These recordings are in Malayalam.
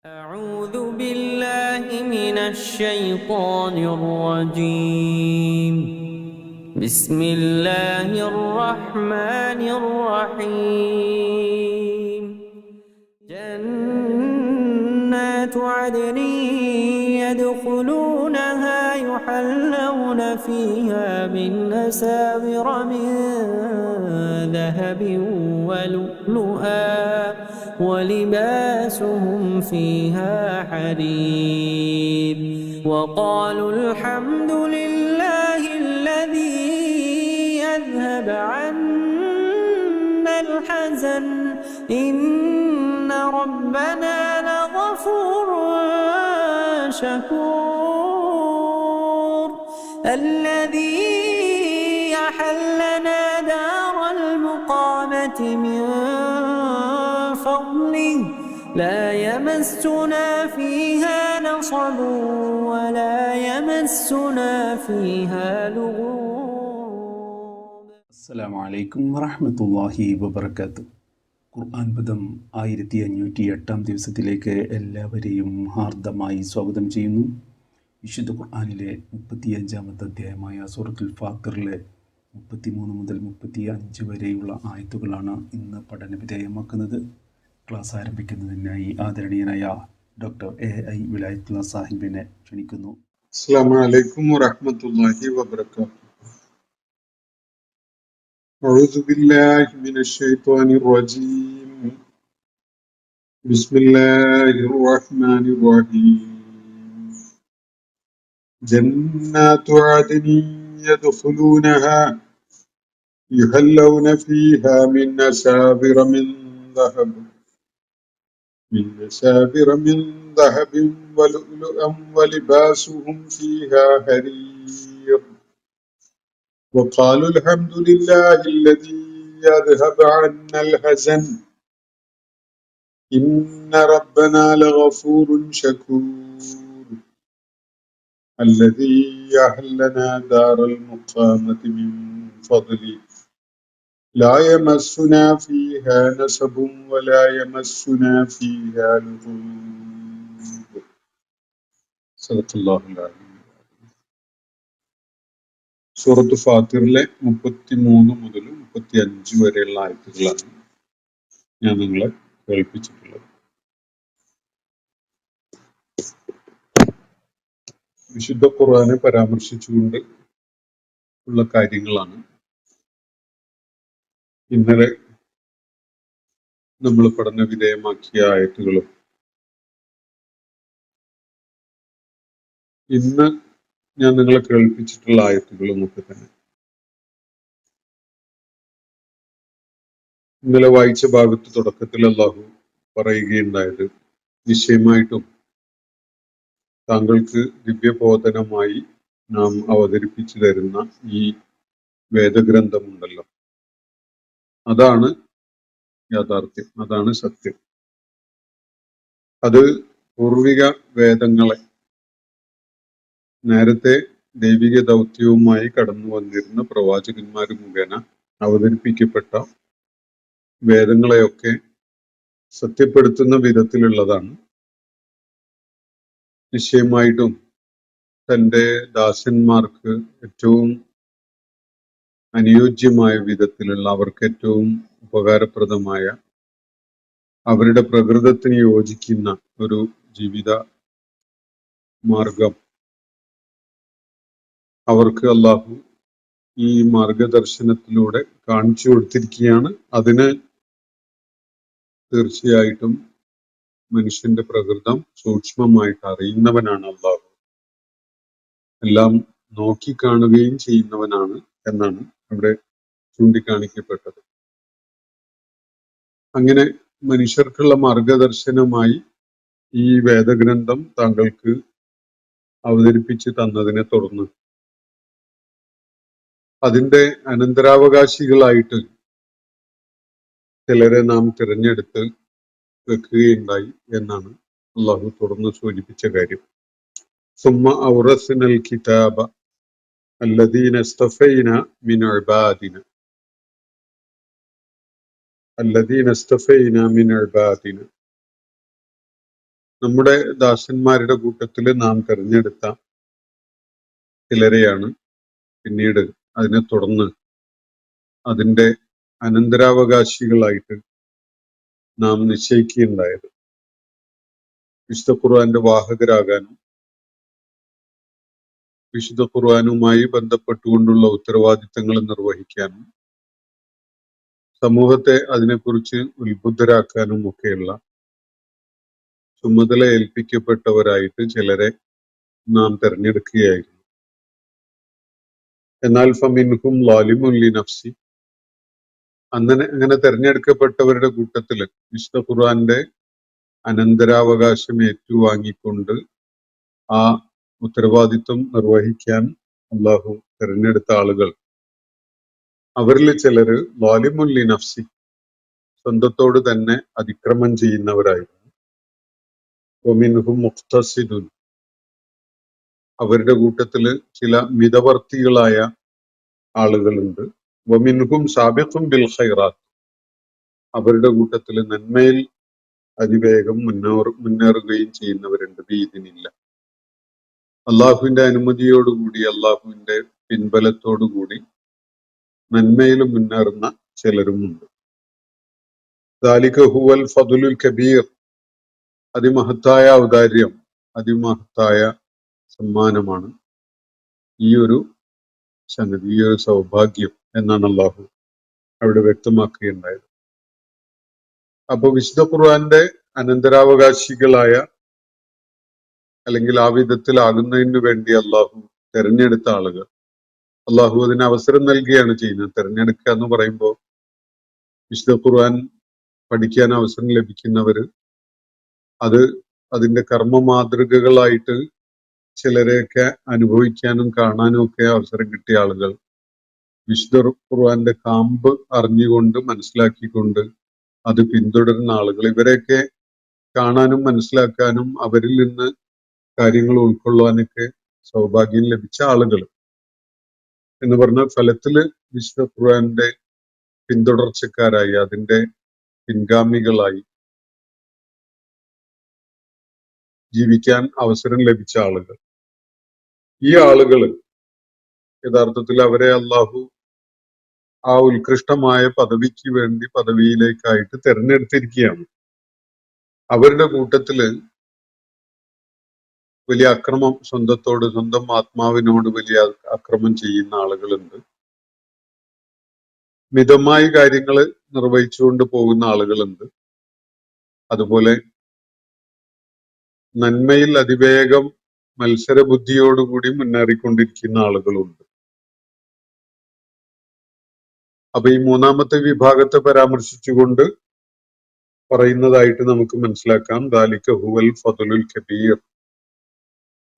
أعوذ بالله من الشيطان الرجيم. بسم الله الرحمن الرحيم. جنات عدن يدخلونها يحلون فيها من أساور من ذهب ولؤلؤا ولباسهم فيها حرير. وقالوا الحمد لله الذي أذهب عنا الحزن إن ربنا لغفور شكور. الذي أحلنا دار المقامة من فضله لا يمسنا فيها نصب ولا يمسنا فيها لغوب. അസ്സലാമു അലൈക്കും വറഹ്മത്തുള്ളാഹി വബറകാതുഹു. ഖുർആൻ പദം 1508 ദിവസത്തിലേക്ക് എല്ലാവരെയും ഹാർദമായി സ്വാഗതം ചെയ്യുന്നു. വിശുദ്ധ ഖുർആനിലെ 35-ാമത്തെ അധ്യായമായ സൂറത്തുൽ ഫാത്തിറിലെ 33 മുതൽ 35 വരെയുള്ള ആയത്തുകളാണ് ഇന്ന് പഠനവിധേയമാക്കുന്നത്. ക്ലാസ് ആരംഭിക്കുന്നതിനായി ആദരണീയനായ ഡോക്ടർ AI വിലായത്തുള്ള സാഹിബിനെ ക്ഷണിക്കുന്നു. അസ്സലാമു അലൈക്കും വറഹ്മത്തുള്ളാഹി വബറകാതുഹു. أعوذ بالله من الشيطان الرجيم. بسم الله الرحمن الرحيم. جنات عدن يدخلونها يحلون فيها من أساور من ذهب ولؤلؤا ولباسهم فيها حرير. وقالوا الحمد لله الذي أذهب عنا الحزن إن ربنا لغفور شكور. الذي أحلنا دار المقامة من فضله لا يمسنا فيها نصب ولا يمسنا فيها لغوب. صدق الله العظيم. സൂറത്ത് ഫാത്തിറിലെ 33 മുതൽ 35 വരെയുള്ള ആയത്തുകളാണ് ഞാൻ നിങ്ങളെ കേൾപ്പിച്ചിട്ടുള്ളത്. വിശുദ്ധ ഖുർആനെ പരാമർശിച്ചുകൊണ്ട് ഉള്ള കാര്യങ്ങളാണ് ഇന്നലെ നമ്മൾ പഠന വിധേയമാക്കിയ ആയത്തുകളും ഇന്ന് ഞാൻ നിങ്ങളെ കേൾപ്പിച്ചിട്ടുള്ള ആയത്തുകളും ഒക്കെ തന്നെ. ഇന്നലെ വായിച്ച ഭാഗത്ത് തുടക്കത്തിൽ അല്ലാഹു പറയുകയുണ്ടായത് നിശ്ചയമായിട്ടും താങ്കൾക്ക് ദിവ്യബോധനമായി നാം അവതരിപ്പിച്ചു തരുന്ന ഈ വേദഗ്രന്ഥമുണ്ടല്ലോ, അതാണ് യാഥാർത്ഥ്യം, അതാണ് സത്യം. അത് പൂർവിക വേദങ്ങളെ, നേരത്തെ ദൈവിക ദൗത്യവുമായി കടന്നു വന്നിരുന്ന പ്രവാചകന്മാർ മുഖേന അവതരിപ്പിക്കപ്പെട്ട വേദങ്ങളെയൊക്കെ സത്യപ്പെടുത്തുന്ന വിധത്തിലുള്ളതാണ്. നിശ്ചയമായിട്ടും തൻ്റെ ദാസന്മാർക്ക് ഏറ്റവും അനുയോജ്യമായ വിധത്തിലുള്ള, അവർക്ക് ഏറ്റവും ഉപകാരപ്രദമായ, അവരുടെ പ്രകൃതത്തിന് യോജിക്കുന്ന ഒരു ജീവിത മാർഗം അവർക്ക് അല്ലാഹു ഈ മാർഗദർശനത്തിലൂടെ കാണിച്ചു കൊടുത്തിരിക്കുകയാണ്. അതിന് തീർച്ചയായിട്ടും മനുഷ്യന്റെ പ്രകൃതം സൂക്ഷ്മമായിട്ട് അറിയുന്നവനാണ് അല്ലാഹു, എല്ലാം നോക്കിക്കാണുകയും ചെയ്യുന്നവനാണ് എന്നാണ് അവിടെ ചൂണ്ടിക്കാണിക്കപ്പെട്ടത്. അങ്ങനെ മനുഷ്യർക്കുള്ള മാർഗദർശനമായി ഈ വേദഗ്രന്ഥം താങ്കൾക്ക് അവതരിപ്പിച്ച് തന്നതിനെ തുടർന്ന് അതിന്റെ അനന്തരാവകാശികളായിട്ട് ചിലരെ നാം തിരഞ്ഞെടുത്ത് വെക്കുകയുണ്ടായി എന്നാണ് അള്ളാഹു തുടർന്ന് സൂചിപ്പിച്ച കാര്യം. സുമ്മ ഔറസ്നൽ കിതാബ الذين اصطفينا من عبادنا الذين اصطفينا من عبادنا നമ്മുടെ ദാസന്മാരുടെ കൂട്ടത്തിൽ നാം തെരഞ്ഞെടുത്ത ചിലരെയാണ് പിന്നീട് അതിനെ തുടർന്ന് അതിന്റെ അനന്തരാവകാശികളായിട്ട് നാം നിശ്ചയിക്കുകയുണ്ടായത്. വിശുദ്ധ ഖുർആന്റെ വാഹകരാകാനും വിശുദ്ധ ഖുർആനുമായി ബന്ധപ്പെട്ടുകൊണ്ടുള്ള ഉത്തരവാദിത്തങ്ങൾ നിർവഹിക്കാനും സമൂഹത്തെ അതിനെക്കുറിച്ച് ഉത്ബുദ്ധരാക്കാനും ഒക്കെയുള്ള ചുമതല ഏൽപ്പിക്കപ്പെട്ടവരായിട്ട് ചിലരെ നാം തെരഞ്ഞെടുക്കുകയായിരുന്നു. എന്നാൽ ഫമിൻഹും ളാലിമുൻ ലിനഫ്സി, അങ്ങനെ തെരഞ്ഞെടുക്കപ്പെട്ടവരുടെ കൂട്ടത്തില് വിശുദ്ധ ഖുർആന്റെ അനന്തരാവകാശം ഏറ്റുവാങ്ങിക്കൊണ്ട് ആ ഉത്തരവാദിത്വം നിർവഹിക്കാൻ അള്ളാഹു തെരഞ്ഞെടുത്ത ആളുകൾ, അവരിൽ ചിലര് ളാലിമുൻ ലിനഫ്സി, സ്വന്തത്തോട് തന്നെ അതിക്രമം ചെയ്യുന്നവരായിരുന്നു. വമിൻഹും മുഖ്തസിദുൻ, അവരുടെ കൂട്ടത്തില് ചില മിതവർത്തികളായ ആളുകളുണ്ട്. വമിൻഹും സാബിഖും ബിൽ ഖൈറാത്ത്, അവരുടെ കൂട്ടത്തിൽ നന്മയിൽ അതിവേഗം മുന്നേറുകയും ചെയ്യുന്നവരുണ്ട്. ബിഇദ്നില്ല, അള്ളാഹുവിന്റെ അനുമതിയോടുകൂടി അള്ളാഹുവിന്റെ പിൻബലത്തോടുകൂടി നന്മയിൽ മുന്നേറുന്ന ചിലരുമുണ്ട്. ദാലിക ഹുവൽ ഫദ്ലുൽ കബീർ, അതിമഹത്തായ ഔദാര്യം, അതിമഹത്തായ സമ്മാനമാണ് ഈ ഒരു സംഗതി, ഈ ഒരു സൗഭാഗ്യം എന്നാണ് അള്ളാഹു അവിടെ വ്യക്തമാക്കുകയുണ്ടായത്. അപ്പൊ വിശുദ്ധ ഖുർആന്റെ അനന്തരാവകാശികളായ അല്ലെങ്കിൽ ആ വിധത്തിലാകുന്നതിന് വേണ്ടി അള്ളാഹു തെരഞ്ഞെടുത്ത ആളുകൾ, അള്ളാഹു അതിന് അവസരം നൽകുകയാണ് ചെയ്യുന്നത്. തെരഞ്ഞെടുക്കുക എന്ന് പറയുമ്പോൾ വിശുദ്ധ ഖുർആൻ പഠിക്കാൻ അവസരം ലഭിക്കുന്നവര് അത് അതിന്റെ കർമ്മ മാതൃകകളായിട്ട് ചിലരെയൊക്കെ അനുഭവിക്കാനും കാണാനും ഒക്കെ അവസരം കിട്ടിയ ആളുകൾ, വിശുദ്ധ ഖുർആന്റെ കാമ്പ് അറിഞ്ഞുകൊണ്ട് മനസ്സിലാക്കിക്കൊണ്ട് അത് പിന്തുടരുന്ന ആളുകൾ, ഇവരെയൊക്കെ കാണാനും മനസ്സിലാക്കാനും അവരിൽ നിന്ന് കാര്യങ്ങൾ ഉൾക്കൊള്ളാനൊക്കെ സൗഭാഗ്യം ലഭിച്ച ആളുകൾ എന്ന് പറഞ്ഞ ഫലത്തില് വിശുദ്ധ ഖുർആന്റെ പിന്തുടർച്ചക്കാരായി, അതിന്റെ പിൻഗാമികളായി ജീവിക്കാൻ അവസരം ലഭിച്ച ആളുകൾ. ഈ ആളുകൾ യഥാർത്ഥത്തിൽ അവരെ അള്ളാഹു ആ ഉത്കൃഷ്ടമായ പദവിക്ക് വേണ്ടി പദവിയിലേക്കായിട്ട് തെരഞ്ഞെടുത്തിരിക്കുകയാണ്. അവരുടെ കൂട്ടത്തില് വലിയ അക്രമം, സ്വന്തം ആത്മാവിനോട് വലിയ അക്രമം ചെയ്യുന്ന ആളുകളുണ്ട്. മിതമായി കാര്യങ്ങൾ നിർവഹിച്ചുകൊണ്ട് പോകുന്ന ആളുകളുണ്ട്. അതുപോലെ നന്മയിൽ അതിവേഗം മത്സരബുദ്ധിയോടുകൂടി മുന്നേറിക്കൊണ്ടിരിക്കുന്ന ആളുകളുണ്ട്. അപ്പൊ ഈ മൂന്നാമത്തെ വിഭാഗത്തെ പരാമർശിച്ചുകൊണ്ട് പറയുന്നതായിട്ട് നമുക്ക് മനസ്സിലാക്കാം, ദാലിക ഹുവൽ ഫദ്ലുൽ കബീർ,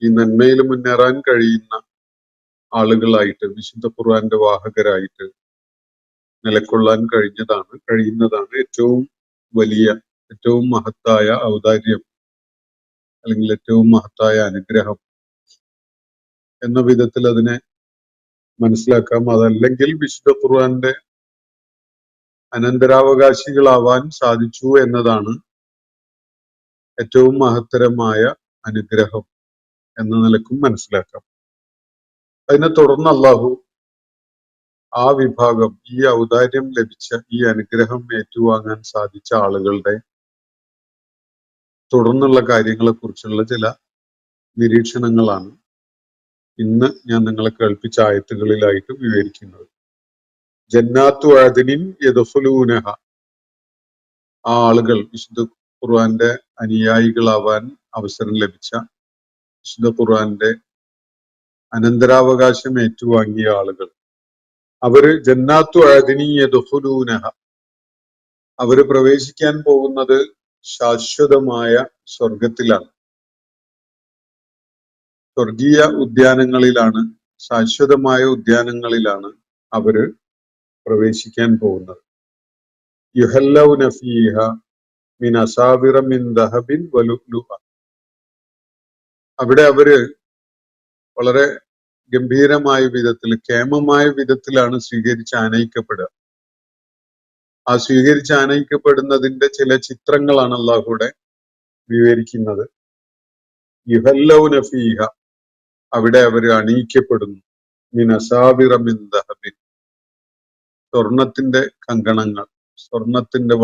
ഈ നന്മയിൽ മുന്നേറാൻ കഴിയുന്ന ആളുകളായിട്ട്, വിശുദ്ധ ഖുർആന്റെ വാഹകരായിട്ട് നിലകൊള്ളാൻ കഴിയുന്നതാണ് ഏറ്റവും വലിയ, ഏറ്റവും മഹത്തായ ഔദാര്യം അല്ലെങ്കിൽ ഏറ്റവും മഹത്തായ അനുഗ്രഹം എന്ന വിധത്തിൽ അതിനെ മനസ്സിലാക്കാം. അതല്ലെങ്കിൽ വിശുദ്ധ ഖുർആന്റെ അനന്തരാവകാശികളാവാൻ സാധിച്ചു എന്നതാണ് ഏറ്റവും മഹത്തരമായ അനുഗ്രഹം എന്ന നിലക്കും മനസ്സിലാക്കാം. അതിനെ തുടർന്ന് അള്ളാഹു ആ വിഭാഗം, ഈ ഔദാര്യം ലഭിച്ച, ഈ അനുഗ്രഹം ഏറ്റുവാങ്ങാൻ സാധിച്ച ആളുകളുടെ തുടർന്നുള്ള കാര്യങ്ങളെ കുറിച്ചുള്ള ചില നിരീക്ഷണങ്ങളാണ് ഇന്ന് ഞാൻ നിങ്ങളെ കേൾപ്പിച്ച ആയത്തുകളിലായിട്ട് വിവരിക്കുന്നത്. ജന്നാത്തു അദ്നിൻ യദ്ഖുലൂനഹ, ആ ആളുകൾ, വിശുദ്ധ ഖുർആന്റെ അനുയായികളാവാൻ അവസരം ലഭിച്ച, വിശുദ്ധ ഖുർആന്റെ അനന്തരാവകാശം ഏറ്റുവാങ്ങിയ ആളുകൾ, അവര് ജന്നാത്തു അദ്നിൻ യദ്ഖുലൂനഹ, അവര് പ്രവേശിക്കാൻ പോകുന്നത് ശാശ്വതമായ സ്വർഗത്തിലാണ്, സ്വർഗീയ ഉദ്യാനങ്ങളിലാണ്, ശാശ്വതമായ ഉദ്യാനങ്ങളിലാണ് അവര് പ്രവേശിക്കാൻ പോകുന്നത്. യുഹല്ലൗന ഫീഹ മിൻ അസാവിറ മിൻ ദഹബിൻ വലുഅ്ലുഅ, അവിടെ അവര് വളരെ ഗംഭീരമായ വിധത്തിൽ, കേമമായ വിധത്തിലാണ് സ്വീകരിച്ച് ആനയിക്കപ്പെടുക. ആ സ്വീകരിച്ച് ആനയിക്കപ്പെടുന്നതിന്റെ ചില ചിത്രങ്ങളാണ് അല്ലാഹുവിടെ വിവരിക്കുന്നത് യുഹല്ലൗന ഫീഹ, അവിടെ അവർ അണിയിക്കപ്പെടുന്നു, മിൻ അസാബിറ മിൻ ദഹബിൻ, സ്വർണത്തിന്റെ കങ്കണങ്ങൾ, സ്വർണത്തിന്റെ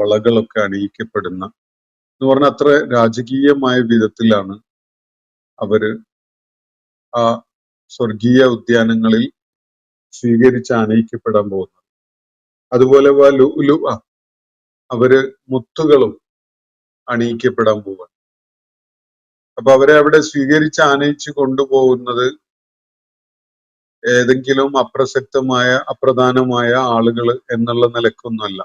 വളകളൊക്കെ അണിയിക്കപ്പെടുന്ന എന്ന് പറഞ്ഞാൽ അത്ര രാജകീയമായ വിധത്തിലാണ് അവര് ആ സ്വർഗീയ ഉദ്യാനങ്ങളിൽ സ്വീകരിച്ച് ആനയിക്കപ്പെടാൻ പോകുന്നത്. അതുപോലെ അവര് മുത്തുകളും അണിയിക്കപ്പെടാൻ പോവുകയാണ്. അപ്പൊ അവരെ അവിടെ സ്വീകരിച്ച് ആനയിച്ച് കൊണ്ടുപോകുന്നത് ഏതെങ്കിലും അപ്രധാനമായ ആളുകൾ എന്നുള്ള നിലക്കൊന്നുമല്ല.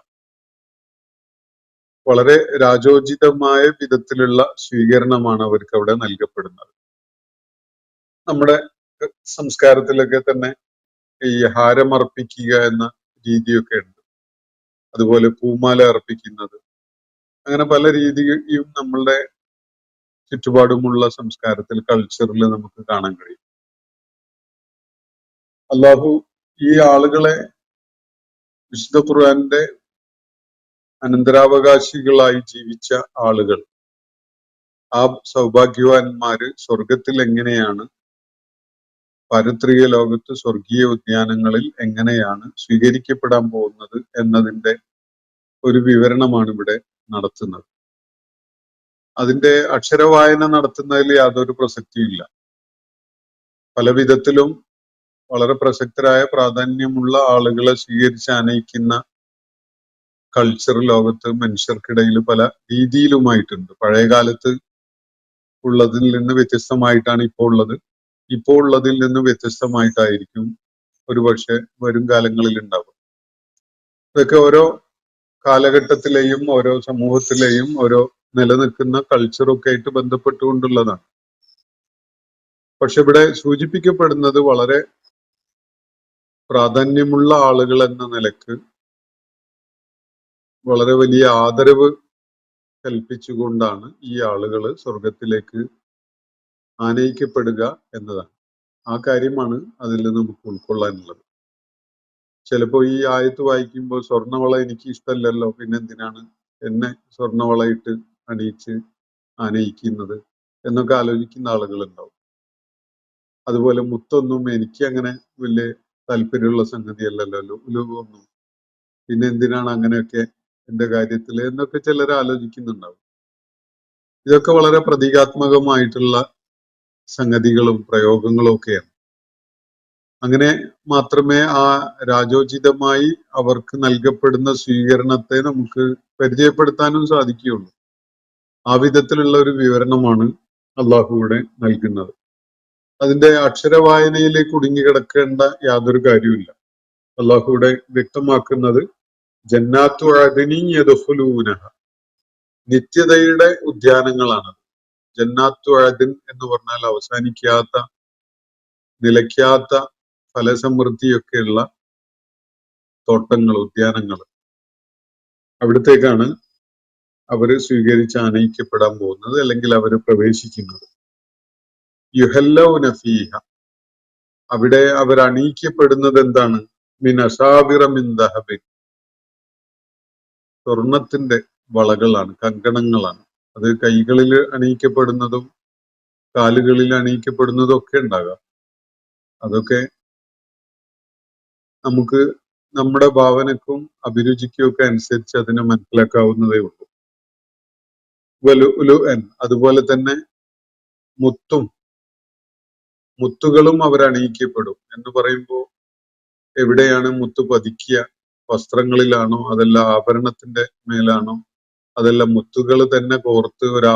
വളരെ രാജോചിതമായ വിധത്തിലുള്ള സ്വീകരണമാണ് അവർക്ക് അവിടെ നൽകപ്പെടുന്നത്. നമ്മുടെ സംസ്കാരത്തിലൊക്കെ തന്നെ ഈ ഹാരമർപ്പിക്കുക എന്ന രീതിയൊക്കെ ഉണ്ട്. അതുപോലെ പൂമാല അർപ്പിക്കുന്നത്, അങ്ങനെ പല രീതിയും നമ്മളുടെ ചുറ്റുപാടുമുള്ള സംസ്കാരത്തിൽ, കൾച്ചറിൽ നമുക്ക് കാണാൻ കഴിയും. അള്ളാഹു ഈ ആളുകളെ വിശുദ്ധ ഖുർആന്റെ അനന്തരാവകാശികളായി ജീവിച്ച ആളുകൾ, ആ സൗഭാഗ്യവാന്മാര് സ്വർഗത്തിൽ എങ്ങനെയാണ്, പാരത്രിക ലോകത്ത് സ്വർഗീയ ഉദ്യാനങ്ങളിൽ എങ്ങനെയാണ് സ്വീകരിക്കപ്പെടാൻ പോകുന്നത് എന്നതിന്റെ ഒരു വിവരണമാണ് ഇവിടെ നടത്തുന്നത്. അതിന്റെ അക്ഷരവായന നടത്തുന്നതിൽ യാതൊരു പ്രസക്തിയില്ല. പല വിധത്തിലും വളരെ പ്രസക്തരായ പ്രാധാന്യമുള്ള ആളുകളെ സ്വീകരിച്ച് ആനയിക്കുന്ന കൾച്ചർ ലോകത്ത് മനുഷ്യർക്കിടയിൽ പല രീതിയിലുമായിട്ടുണ്ട്. പഴയ കാലത്ത് ഉള്ളതിൽ നിന്ന് വ്യത്യസ്തമായിട്ടാണ് ഇപ്പോൾ ഉള്ളത്. ഇപ്പോൾ ഉള്ളതിൽ നിന്ന് വ്യത്യസ്തമായിട്ടായിരിക്കും ഒരുപക്ഷെ വരും കാലങ്ങളിൽ ഉണ്ടാവുക. ഇതൊക്കെ ഓരോ കാലഘട്ടത്തിലെയും ഓരോ സമൂഹത്തിലെയും ഓരോ നിലനിൽക്കുന്ന കൾച്ചറൊക്കെ ആയിട്ട് ബന്ധപ്പെട്ടുകൊണ്ടുള്ളതാണ്. പക്ഷെ ഇവിടെ സൂചിപ്പിക്കപ്പെടുന്നത് വളരെ പ്രാധാന്യമുള്ള ആളുകൾ എന്ന നിലക്ക് വളരെ വലിയ ആദരവ് കൽപ്പിച്ചുകൊണ്ടാണ് ഈ ആളുകൾ സ്വർഗത്തിലേക്ക് ആനയിക്കപ്പെടുക എന്നതാണ്. ആ കാര്യമാണ് അതിൽ നമുക്ക് ഉൾക്കൊള്ളാനുള്ളത്. ചിലപ്പോൾ ഈ ആയത്ത് വായിക്കുമ്പോൾ സ്വർണ്ണവള എനിക്ക് ഇഷ്ടമല്ലല്ലോ, പിന്നെ എന്തിനാണ് എന്നെ സ്വർണ്ണവളയിട്ട് അണിയിച്ച് ആനയിക്കുന്നത് എന്നൊക്കെ ആലോചിക്കുന്ന ആളുകളുണ്ടാവും. അതുപോലെ മുത്തൊന്നും എനിക്ക് അങ്ങനെ വലിയ താല്പര്യമുള്ള സംഗതിയല്ലല്ലോ, ഉലുവൊന്നും, പിന്നെ എന്തിനാണ് അങ്ങനെയൊക്കെ എന്റെ കാര്യത്തിൽ എന്നൊക്കെ ചിലർ ആലോചിക്കുന്നുണ്ടാവും. ഇതൊക്കെ വളരെ പ്രതീകാത്മകമായിട്ടുള്ള സംഗതികളും പ്രയോഗങ്ങളും ഒക്കെയാണ്. അങ്ങനെ മാത്രമേ ആ രാജോചിതമായി അവർക്ക് നൽകപ്പെടുന്ന സ്വീകരണത്തെ നമുക്ക് പരിചയപ്പെടുത്താനും സാധിക്കുകയുള്ളൂ. ആ വിധത്തിലുള്ള ഒരു വിവരണമാണ് അള്ളാഹു ഇവിടെ നൽകുന്നത്. അതിന്റെ അക്ഷരവായനയിലേക്ക് കുടുങ്ങിക്കിടക്കേണ്ട യാതൊരു കാര്യവുമില്ല. അള്ളാഹു ഇവിടെ വ്യക്തമാക്കുന്നത് ജന്നാത്തു അദ്നി യദ്ഖുലൂനഹ, നിത്യതയുടെ ഉദ്യാനങ്ങളാണ്. ജന്നാത്തു അദ്ൻ എന്ന് പറഞ്ഞാൽ അവസാനിക്കാത്ത, നിലയ്ക്കാത്ത ഫലസമൃദ്ധിയൊക്കെയുള്ള തോട്ടങ്ങൾ, ഉദ്യാനങ്ങൾ. അവിടത്തേക്കാണ് അവര് സ്വീകരിച്ച് ആനയിക്കപ്പെടാൻ പോകുന്നത്, അല്ലെങ്കിൽ അവര് പ്രവേശിക്കുന്നത്. യുഹല്ലൗന ഫീഹ, അവിടെ അവർ അണിയിക്കപ്പെടുന്നത് എന്താണ്? മിൻ അസാബിറ മിൻ ദഹബിൻ, സ്വർണത്തിന്റെ വളകളാണ്, കങ്കണങ്ങളാണ്. അത് കൈകളിൽ അണിയിക്കപ്പെടുന്നതും കാലുകളിൽ അണിയിക്കപ്പെടുന്നതും ഒക്കെ ഉണ്ടാകാം. അതൊക്കെ നമുക്ക് നമ്മുടെ ഭാവനക്കും അഭിരുചിക്കും ഒക്കെ അനുസരിച്ച് അതിനെ മനസ്സിലാക്കാവുന്നതേ ഉള്ളൂ. അതുപോലെ തന്നെ മുത്തുകളും അവർ അണിയിക്കപ്പെടും എന്ന് പറയുമ്പോൾ എവിടെയാണ് മുത്ത് പതിക്കുക? വസ്ത്രങ്ങളിലാണോ, അതല്ല ആഭരണത്തിന്റെ മേലാണോ, അതല്ല മുത്തുകൾ തന്നെ കോർത്ത് ഒരു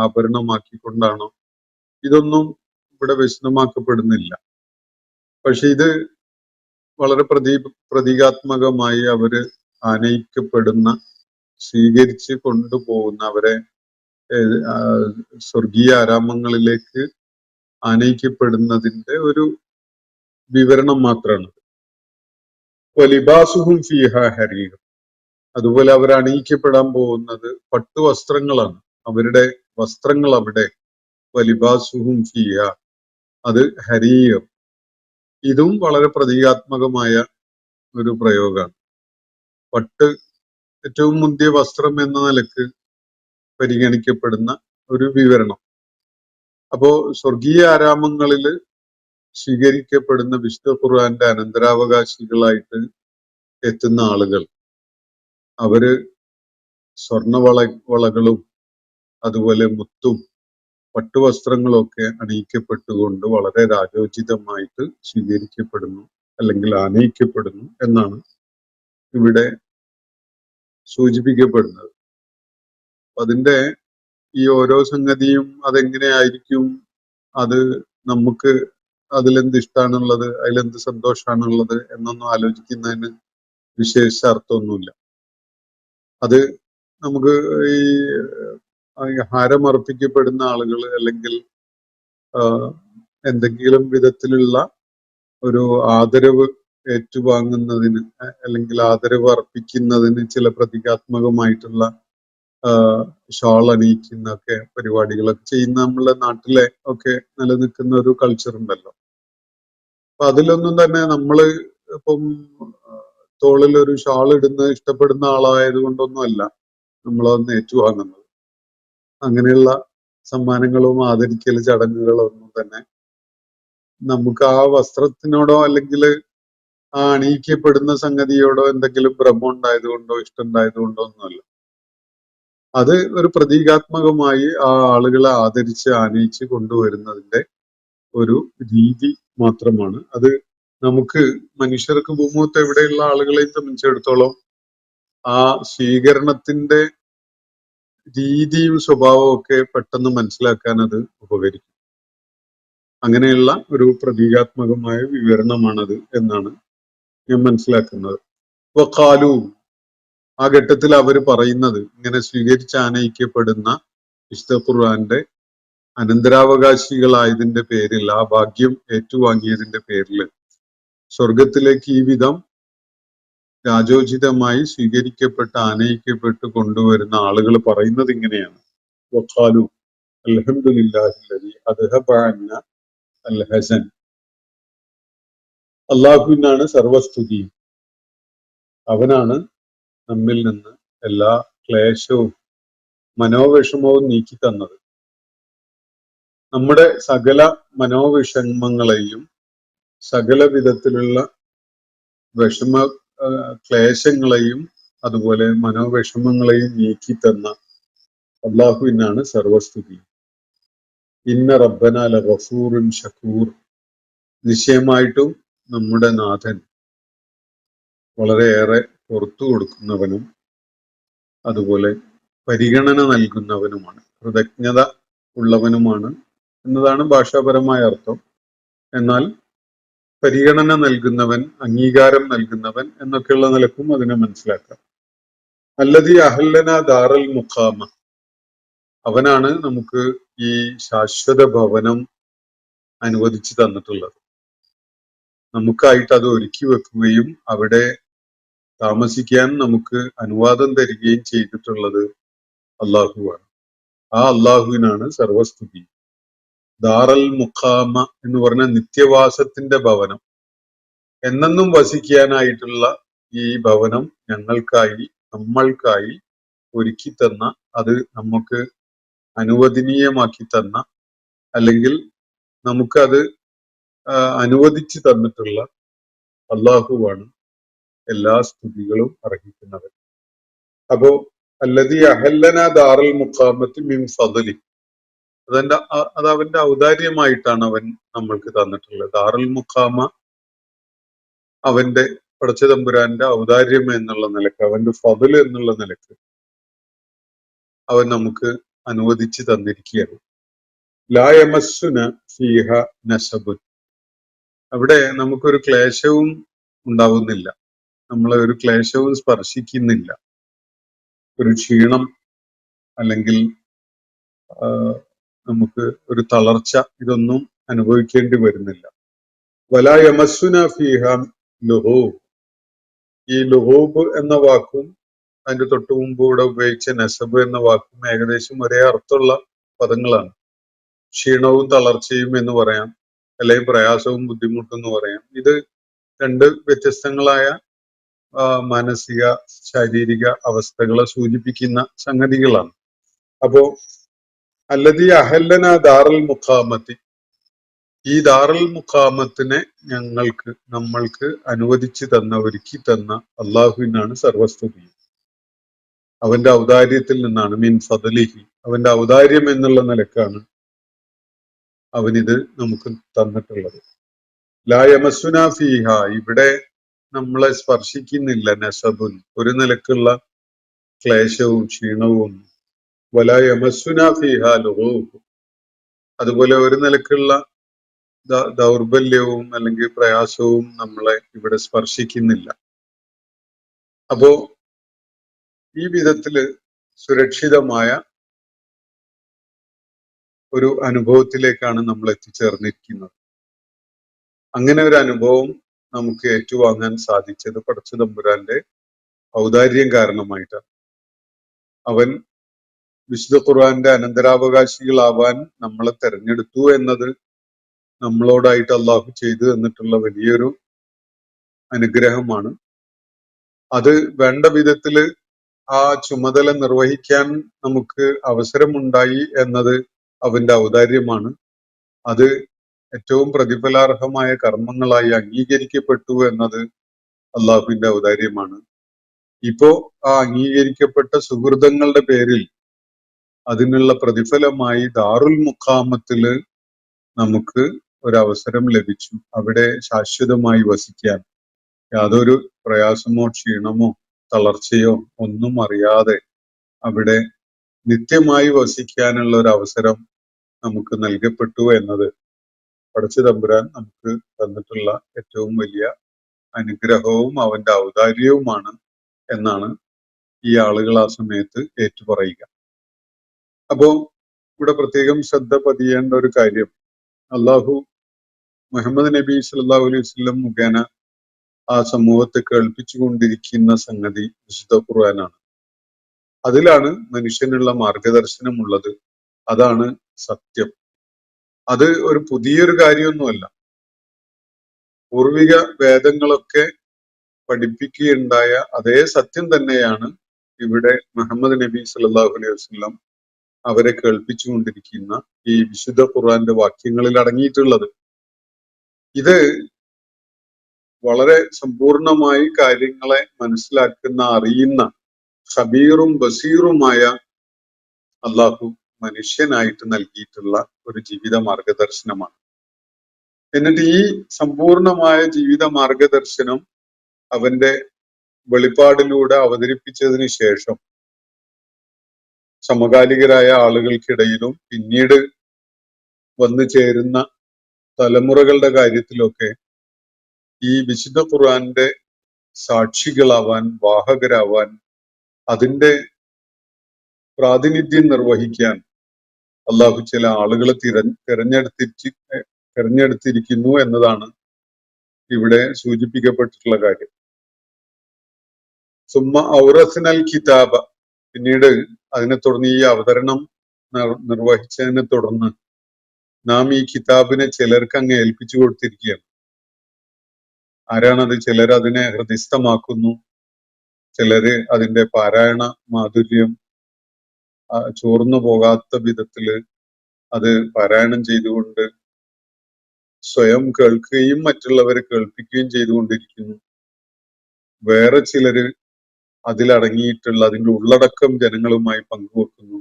ആഭരണമാക്കിക്കൊണ്ടാണോ? ഇതൊന്നും ഇവിടെ വിശദമാക്കപ്പെടുന്നില്ല. പക്ഷെ ഇത് വളരെ പ്രതീകാത്മകമായി അവര് ആനയിക്കപ്പെടുന്ന, സ്വീകരിച്ച് കൊണ്ടുപോകുന്ന, അവരെ സ്വർഗീയ ആരാമങ്ങളിലേക്ക് ആനയിക്കപ്പെടുന്നതിന്റെ ഒരു വിവരണം മാത്രമാണ്. വലിബാസുഹും ഫീഹ ഹരീർ, അതുപോലെ അവർ അണിയിക്കപ്പെടാൻ പോകുന്നത് പട്ടുവസ്ത്രങ്ങളാണ്. അവരുടെ വസ്ത്രങ്ങൾ അവിടെ വലിബാസുഹും ഫീഹ, അത് ഹരീർ. ഇതും വളരെ പ്രതീകാത്മകമായ ഒരു പ്രയോഗമാണ്. പട്ട് ഏറ്റവും മുന്തിയ വസ്ത്രം എന്ന നിലക്ക് പരിഗണിക്കപ്പെടുന്ന ഒരു വിവരണം. അപ്പോ സ്വർഗീയ ആരാമങ്ങളില് സ്വീകരിക്കപ്പെടുന്ന വിശുദ്ധ ഖുർആന്റെ അനന്തരാവകാശികളായിട്ട് എത്തുന്ന ആളുകൾ, അവര് വളകളും അതുപോലെ മുത്തും പട്ടുവസ്ത്രങ്ങളും ഒക്കെ അണിയിക്കപ്പെട്ടുകൊണ്ട് വളരെ രാജോചിതമായിട്ട് സ്വീകരിക്കപ്പെടുന്നു, അല്ലെങ്കിൽ ആനയിക്കപ്പെടുന്നു എന്നാണ് ഇവിടെ സൂചിപ്പിക്കപ്പെടുന്നത്. അതിന്റെ ഈ ഓരോ സംഗതിയും അതെങ്ങനെയായിരിക്കും, അത് നമുക്ക് അതിലെന്ത് ഇഷ്ടമാണുള്ളത്, അതിലെന്ത് സന്തോഷമാണുള്ളത് എന്നൊന്നും ആലോചിക്കുന്നതിന് വിശേഷ അർത്ഥമൊന്നുമില്ല. അത് നമുക്ക് ഈ ഹാരം അർപ്പിക്കപ്പെടുന്ന ആളുകൾ, അല്ലെങ്കിൽ എന്തെങ്കിലും വിധത്തിലുള്ള ഒരു ആദരവ് ഏറ്റുവാങ്ങുന്നതിന്, അല്ലെങ്കിൽ ആദരവ് അർപ്പിക്കുന്നതിന് ചില പ്രതീകാത്മകമായിട്ടുള്ള ഷാൾ അണിയിക്കുന്ന ഒക്കെ പരിപാടികളൊക്കെ ചെയ്യുന്ന നമ്മളെ നാട്ടിലെ ഒക്കെ നിലനിൽക്കുന്ന ഒരു കൾച്ചർ ഉണ്ടല്ലോ. അപ്പൊ അതിലൊന്നും തന്നെ നമ്മള് ഇപ്പം തോളിൽ ഒരു ഷാൾ ഇടുന്ന ഇഷ്ടപ്പെടുന്ന ആളായത് കൊണ്ടൊന്നും അല്ല നമ്മളതൊന്ന് ഏറ്റുവാങ്ങുന്നത്. അങ്ങനെയുള്ള സമ്മാനങ്ങളും ആദരിക്കൽ ചടങ്ങുകളോ ഒന്നും തന്നെ നമുക്ക് ആ വസ്ത്രത്തിനോടോ അല്ലെങ്കിൽ ആ അണിയിക്കപ്പെടുന്ന സംഗതിയോടോ എന്തെങ്കിലും ഭ്രമം ഉണ്ടായതുകൊണ്ടോ ഇഷ്ടം ഉണ്ടായതുകൊണ്ടോ ഒന്നുമല്ല. അത് ഒരു പ്രതീകാത്മകമായി ആ ആളുകളെ ആദരിച്ച് ആനയിച്ച് കൊണ്ടുവരുന്നതിന്റെ ഒരു രീതി മാത്രമാണ്. അത് നമുക്ക് മനുഷ്യർക്ക് ഭൂമുഖത്ത് എവിടെയുള്ള ആളുകളെയും സംബന്ധിച്ചിടത്തോളം ആ സ്വീകരണത്തിന്റെ രീതിയും സ്വഭാവവും ഒക്കെ പെട്ടെന്ന് മനസ്സിലാക്കാൻ അത് ഉപകരിക്കും. അങ്ങനെയുള്ള ഒരു പ്രതീകാത്മകമായ വിവരണമാണത് എന്നാണ് ഞാൻ മനസ്സിലാക്കുന്നത്. വഖാലു, ആ ഘട്ടത്തിൽ അവർ പറയുന്നത്, ഇങ്ങനെ സ്വീകരിച്ച് ആനയിക്കപ്പെടുന്ന വിശുദ്ധ ഖുർആന്റെ അനന്തരാവകാശികളായതിന്റെ പേരിൽ, ആ ഭാഗ്യം ഏറ്റുവാങ്ങിയതിന്റെ പേരിൽ സ്വർഗത്തിലേക്ക് ഈ വിധം രാജോചിതമായി സ്വീകരിക്കപ്പെട്ട് ആനയിക്കപ്പെട്ട് കൊണ്ടുവരുന്ന ആളുകൾ പറയുന്നത് ഇങ്ങനെയാണ്: വഖാലു അൽഹംദുലില്ലാഹില്ലദീ അദ്ഹബ അന്ന അൽ ഹസൻ. അല്ലാഹുവിനാണ് സർവസ്തുതി, അവനാണ് നമ്മിൽ നിന്ന് എല്ലാ ക്ലേശവും മനോവിഷമവും നീക്കി തന്നത്. നമ്മുടെ സകല മനോവിഷമങ്ങളെയും സകല വിധത്തിലുള്ള വിഷമ ക്ലേശങ്ങളെയും അതുപോലെ മനോവിഷമങ്ങളെയും നീക്കി തന്ന അല്ലാഹുവിനാണ് സർവസ്തുതി. ഇന്ന റബ്ബന ലഗഫൂറുൻ ശകൂർ, നിശ്ചയമായിട്ടും നമ്മുടെ നാഥൻ വളരെയേറെ പുറത്തു കൊടുക്കുന്നവനും അതുപോലെ പരിഗണന നൽകുന്നവനുമാണ്, കൃതജ്ഞത ഉള്ളവനുമാണ് എന്നതാണ് ഭാഷാപരമായ അർത്ഥം. എന്നാൽ പരിഗണന നൽകുന്നവൻ, അംഗീകാരം നൽകുന്നവൻ എന്നൊക്കെയുള്ള നിലക്കും അതിനെ മനസ്സിലാക്കാം. അല്ലദീ അഹല്ലന ദാറൽ മുഖാമ, അവനാണ് നമുക്ക് ഈ ശാശ്വത ഭവനം അനുവദിച്ചു തന്നിട്ടുള്ളത്. നമുക്കായിട്ട് അത് ഒരുക്കി വെക്കുകയും അവിടെ താമസിക്കാൻ നമുക്ക് അനുവാദം തരികയും ചെയ്തിട്ടുള്ളത് അള്ളാഹുവാണ്. ആ അള്ളാഹുവിനാണ് സർവസ്തുതി. ദാറൽ മുഖാമ എന്ന് പറഞ്ഞ നിത്യവാസത്തിന്റെ ഭവനം, എന്നെന്നും വസിക്കാനായിട്ടുള്ള ഈ ഭവനം ഞങ്ങൾക്കായി, നമ്മൾക്കായി ഒരുക്കി തന്ന, അത് നമുക്ക് അനുവദനീയമാക്കി തന്ന, അല്ലെങ്കിൽ നമുക്കത് അനുവദിച്ചു തന്നിട്ടുള്ള അള്ളാഹുവാണ് എല്ലാ സ്തുതികളും അർഹിക്കുന്നവൻ. അപ്പോ അല്ലദീ അഹല്ലന ദാറൽ മുഖാമത്തി മിൻ ഫദ്ലി, അത് അവന്റെ ഔദാര്യമായിട്ടാണ് അവൻ നമ്മൾക്ക് തന്നിട്ടുള്ളത്. ദാറുൽ മുഖാമ അവന്റെ പടച്ചതമ്പുരാന്റെ ഔദാര്യം എന്നുള്ള നിലക്ക്, അവന്റെ ഫദ്ൽ എന്നുള്ള നിലക്ക് അവൻ നമുക്ക് അനുവദിച്ചു തന്നിരിക്കുകയാണ്. ലാ യമസ്സുന ഫീഹ നസബുൻ, അവിടെ നമുക്കൊരു ക്ലേശവും ഉണ്ടാവുന്നില്ല, നമ്മളെ ഒരു ക്ലേശവും സ്പർശിക്കുന്നില്ല. ഒരു ക്ഷീണം അല്ലെങ്കിൽ നമുക്ക് ഒരു തളർച്ച, ഇതൊന്നും അനുഭവിക്കേണ്ടി വരുന്നില്ല. വലാ യമസ്സുന ഫീഹ ലുഹൂബ്, ഈ ലുഹൂബ് എന്ന വാക്കും അതിന്റെ തൊട്ടു മുമ്പ് ഇവിടെ ഉപയോഗിച്ച നസബ് എന്ന വാക്കും ഏകദേശം ഒരേ അർത്ഥമുള്ള പദങ്ങളാണ്. ക്ഷീണവും തളർച്ചയും എന്ന് പറയാം, അല്ലെങ്കിൽ പ്രയാസവും ബുദ്ധിമുട്ടും എന്ന് പറയാം. ഇത് രണ്ട് വ്യത്യസ്തങ്ങളായ മാനസിക ശാരീരിക അവസ്ഥകളെ സൂചിപ്പിക്കുന്ന സംഗതികളാണ്. അപ്പോ അല്ലദീ അഹല്ലന ദാറുൽ മുഖാമത്തി, ഈ ദാറുൽ മുഖാമത്തിനെ നമ്മൾക്ക് അനുവദിച്ചു തന്ന, ഒരുക്കി തന്ന അള്ളാഹുവിനാണ് സർവസ്തുതി. അവന്റെ ഔദാര്യത്തിൽ നിന്നാണ്, മിൻ ഫദ്ലിഹി, അവന്റെ ഔദാര്യം എന്നുള്ള നിലക്കാണ് അവനിത് നമുക്ക് തന്നിട്ടുള്ളത്. ലാ യമസ്സുന ഫീഹ, ഇവിടെ നമ്മളെ സ്പർശിക്കുന്നില്ല, നസബുൻ, ഒരു നിലക്കുള്ള ക്ലേശവും ക്ഷീണവും. വലാ യമസ്സുന ഫീഹ ലുഗൂബ്, അതുപോലെ ഒരു നിലക്കുള്ള ദൗർബല്യവും അല്ലെങ്കിൽ പ്രയാസവും നമ്മളെ ഇവിടെ സ്പർശിക്കുന്നില്ല. അപ്പോ ഈ വിധത്തില് സുരക്ഷിതമായ ഒരു അനുഭവത്തിലേക്കാണ് നമ്മൾ എത്തിച്ചേർന്നിരിക്കുന്നത്. അങ്ങനെ ഒരു അനുഭവം നമുക്ക് ഏറ്റുവാങ്ങാൻ സാധിച്ചത് പടച്ച തമ്പുരാന്റെ ഔദാര്യം കാരണമായിട്ടാണ്. അവൻ വിശുദ്ധ ഖുർആന്റെ അനന്തരാവകാശികളാവാൻ നമ്മളെ തെരഞ്ഞെടുത്തു എന്നത് നമ്മളോടായിട്ട് അള്ളാഹു ചെയ്തു തന്നിട്ടുള്ള വലിയൊരു അനുഗ്രഹമാണ്. അത് വേണ്ട വിധത്തില് ആ ചുമതല നിർവഹിക്കാൻ നമുക്ക് അവസരമുണ്ടായി എന്നത് അവന്റെ ഔദാര്യമാണ്. അത് ഏറ്റവും പ്രതിഫലാർഹമായ കർമ്മങ്ങളായി അംഗീകരിക്കപ്പെട്ടു എന്നത് അള്ളാഹുവിന്റെ ഔദാര്യമാണ്. ഇപ്പോ ആ അംഗീകരിക്കപ്പെട്ട സുഹൃതങ്ങളുടെ പേരിൽ അതിനുള്ള പ്രതിഫലമായി ദാറുൽ മുഖാമത്തില് നമുക്ക് ഒരവസരം ലഭിച്ചു. അവിടെ ശാശ്വതമായി വസിക്കാൻ, യാതൊരു പ്രയാസമോ ക്ഷീണമോ തളർച്ചയോ ഒന്നും അറിയാതെ അവിടെ നിത്യമായി വസിക്കാനുള്ള ഒരു അവസരം നമുക്ക് നൽകപ്പെട്ടു എന്നത് പടച്ച തമ്പുരാൻ നമുക്ക് തന്നിട്ടുള്ള ഏറ്റവും വലിയ അനുഗ്രഹവും അവന്റെ ഔദാര്യവുമാണ് എന്നാണ് ഈ ആളുകൾ ആ സമയത്ത് ഏറ്റുപറയുക. അപ്പോ ഇവിടെ പ്രത്യേകം ശ്രദ്ധ പതിയേണ്ട ഒരു കാര്യം, അള്ളാഹു മുഹമ്മദ് നബി സല്ലല്ലാഹു അലൈഹി വസല്ലം മുഖേന ആ സമൂഹത്തെ കേൾപ്പിച്ചുകൊണ്ടിരിക്കുന്ന സംഗതി വിശുദ്ധ ഖുർആനാണ്. അതിലാണ് മനുഷ്യനുള്ള മാർഗദർശനമുള്ളത്. അതാണ് സത്യം. അത് ഒരു പുതിയൊരു കാര്യമൊന്നുമല്ല. പൂർവിക വേദങ്ങളൊക്കെ പഠിപ്പിക്കുകയുണ്ടായ അതേ സത്യം തന്നെയാണ് ഇവിടെ മുഹമ്മദ് നബി സല്ലല്ലാഹു അലൈഹി വസല്ലം അവരെ കേൾപ്പിച്ചുകൊണ്ടിരിക്കുന്ന ഈ വിശുദ്ധ ഖുർആന്റെ വാക്യങ്ങളിൽ അടങ്ങിയിട്ടുള്ളത്. ഇത് വളരെ സമ്പൂർണമായി കാര്യങ്ങളെ മനസ്സിലാക്കുന്ന, അറിയുന്ന, ഖബീറും ബസീറുമായ അള്ളാഹു മനുഷ്യനായിട്ട് നൽകിയിട്ടുള്ള ഒരു ജീവിത മാർഗദർശനമാണ്. എന്നിട്ട് ഈ സമ്പൂർണമായ ജീവിത മാർഗദർശനം അവന്റെ വെളിപ്പാടിലൂടെ അവതരിപ്പിച്ചതിന് ശേഷം സമകാലികരായ ആളുകൾക്കിടയിലും പിന്നീട് വന്നു ചേരുന്ന തലമുറകളുടെ കാര്യത്തിലൊക്കെ ഈ വിശുദ്ധ ഖുർആന്റെ സാക്ഷികളാവാൻ, വാഹകരാവാൻ, അതിന്റെ പ്രാതിനിധ്യം നിർവഹിക്കാൻ അള്ളാഹു ചില ആളുകളെ തെരഞ്ഞെടുത്തിരിക്കുന്നു എന്നതാണ് ഇവിടെ സൂചിപ്പിക്കപ്പെട്ടിട്ടുള്ള കാര്യം. സുമ്മ ഔറസ്നൽ കിതാബ, പിന്നീട് അതിനെ തുടർന്ന് ഈ അവതരണം നിർവഹിച്ചതിനെ തുടർന്ന് നാം ഈ കിതാബിനെ ചിലർക്ക് അങ്ങ് ഏൽപ്പിച്ചു കൊടുത്തിരിക്കുകയാണ്. ആരാണത്? ചിലർ അതിനെ ഹൃദിസ്ഥമാക്കുന്നു, ചിലര് അതിന്റെ പാരായണ മാധുര്യം ചോർന്നു പോകാത്ത വിധത്തില് അത് പാരായണം ചെയ്തുകൊണ്ട് സ്വയം കേൾക്കുകയും മറ്റുള്ളവരെ കേൾപ്പിക്കുകയും ചെയ്തുകൊണ്ടിരിക്കുന്നു. വേറെ ചിലര് അതിലടങ്ങിയിട്ടുള്ള അതിന്റെ ഉള്ളടക്കം ജനങ്ങളുമായി പങ്കുവെക്കുന്നു.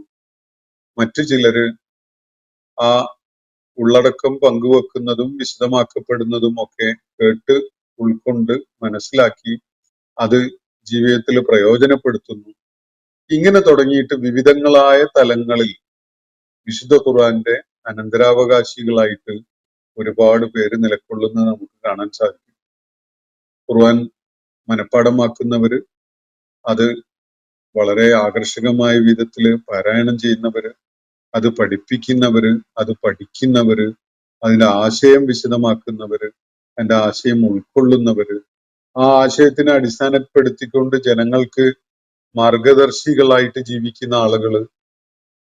മറ്റു ചിലര് ആ ഉള്ളടക്കം പങ്കുവെക്കുന്നതും വിശദമാക്കപ്പെടുന്നതും ഒക്കെ കേട്ട് ഉൾക്കൊണ്ട് മനസ്സിലാക്കി അത് ജീവിതത്തിൽ പ്രയോജനപ്പെടുത്തുന്നു. ഇങ്ങനെ തുടങ്ങിയിട്ട് വിവിധങ്ങളായ തലങ്ങളിൽ വിശുദ്ധ ഖുർആന്റെ അനന്തരാവകാശികളായിട്ട് ഒരുപാട് പേര് നിലകൊള്ളുന്നത് നമുക്ക് കാണാൻ സാധിക്കും. ഖുർആൻ മനഃപ്പാഠമാക്കുന്നവര്, അത് വളരെ ആകർഷകമായ വിധത്തില് പാരായണം ചെയ്യുന്നവര്, അത് പഠിപ്പിക്കുന്നവര്, അത് പഠിക്കുന്നവര്, അതിന്റെ ആശയം വിശദമാക്കുന്നവര്, അതിന്റെ ആശയം ഉൾക്കൊള്ളുന്നവര്, ആ ആശയത്തിനെ അടിസ്ഥാനപ്പെടുത്തിക്കൊണ്ട് ജനങ്ങൾക്ക് മാർഗദർശികളായിട്ട് ജീവിക്കുന്ന ആളുകള്,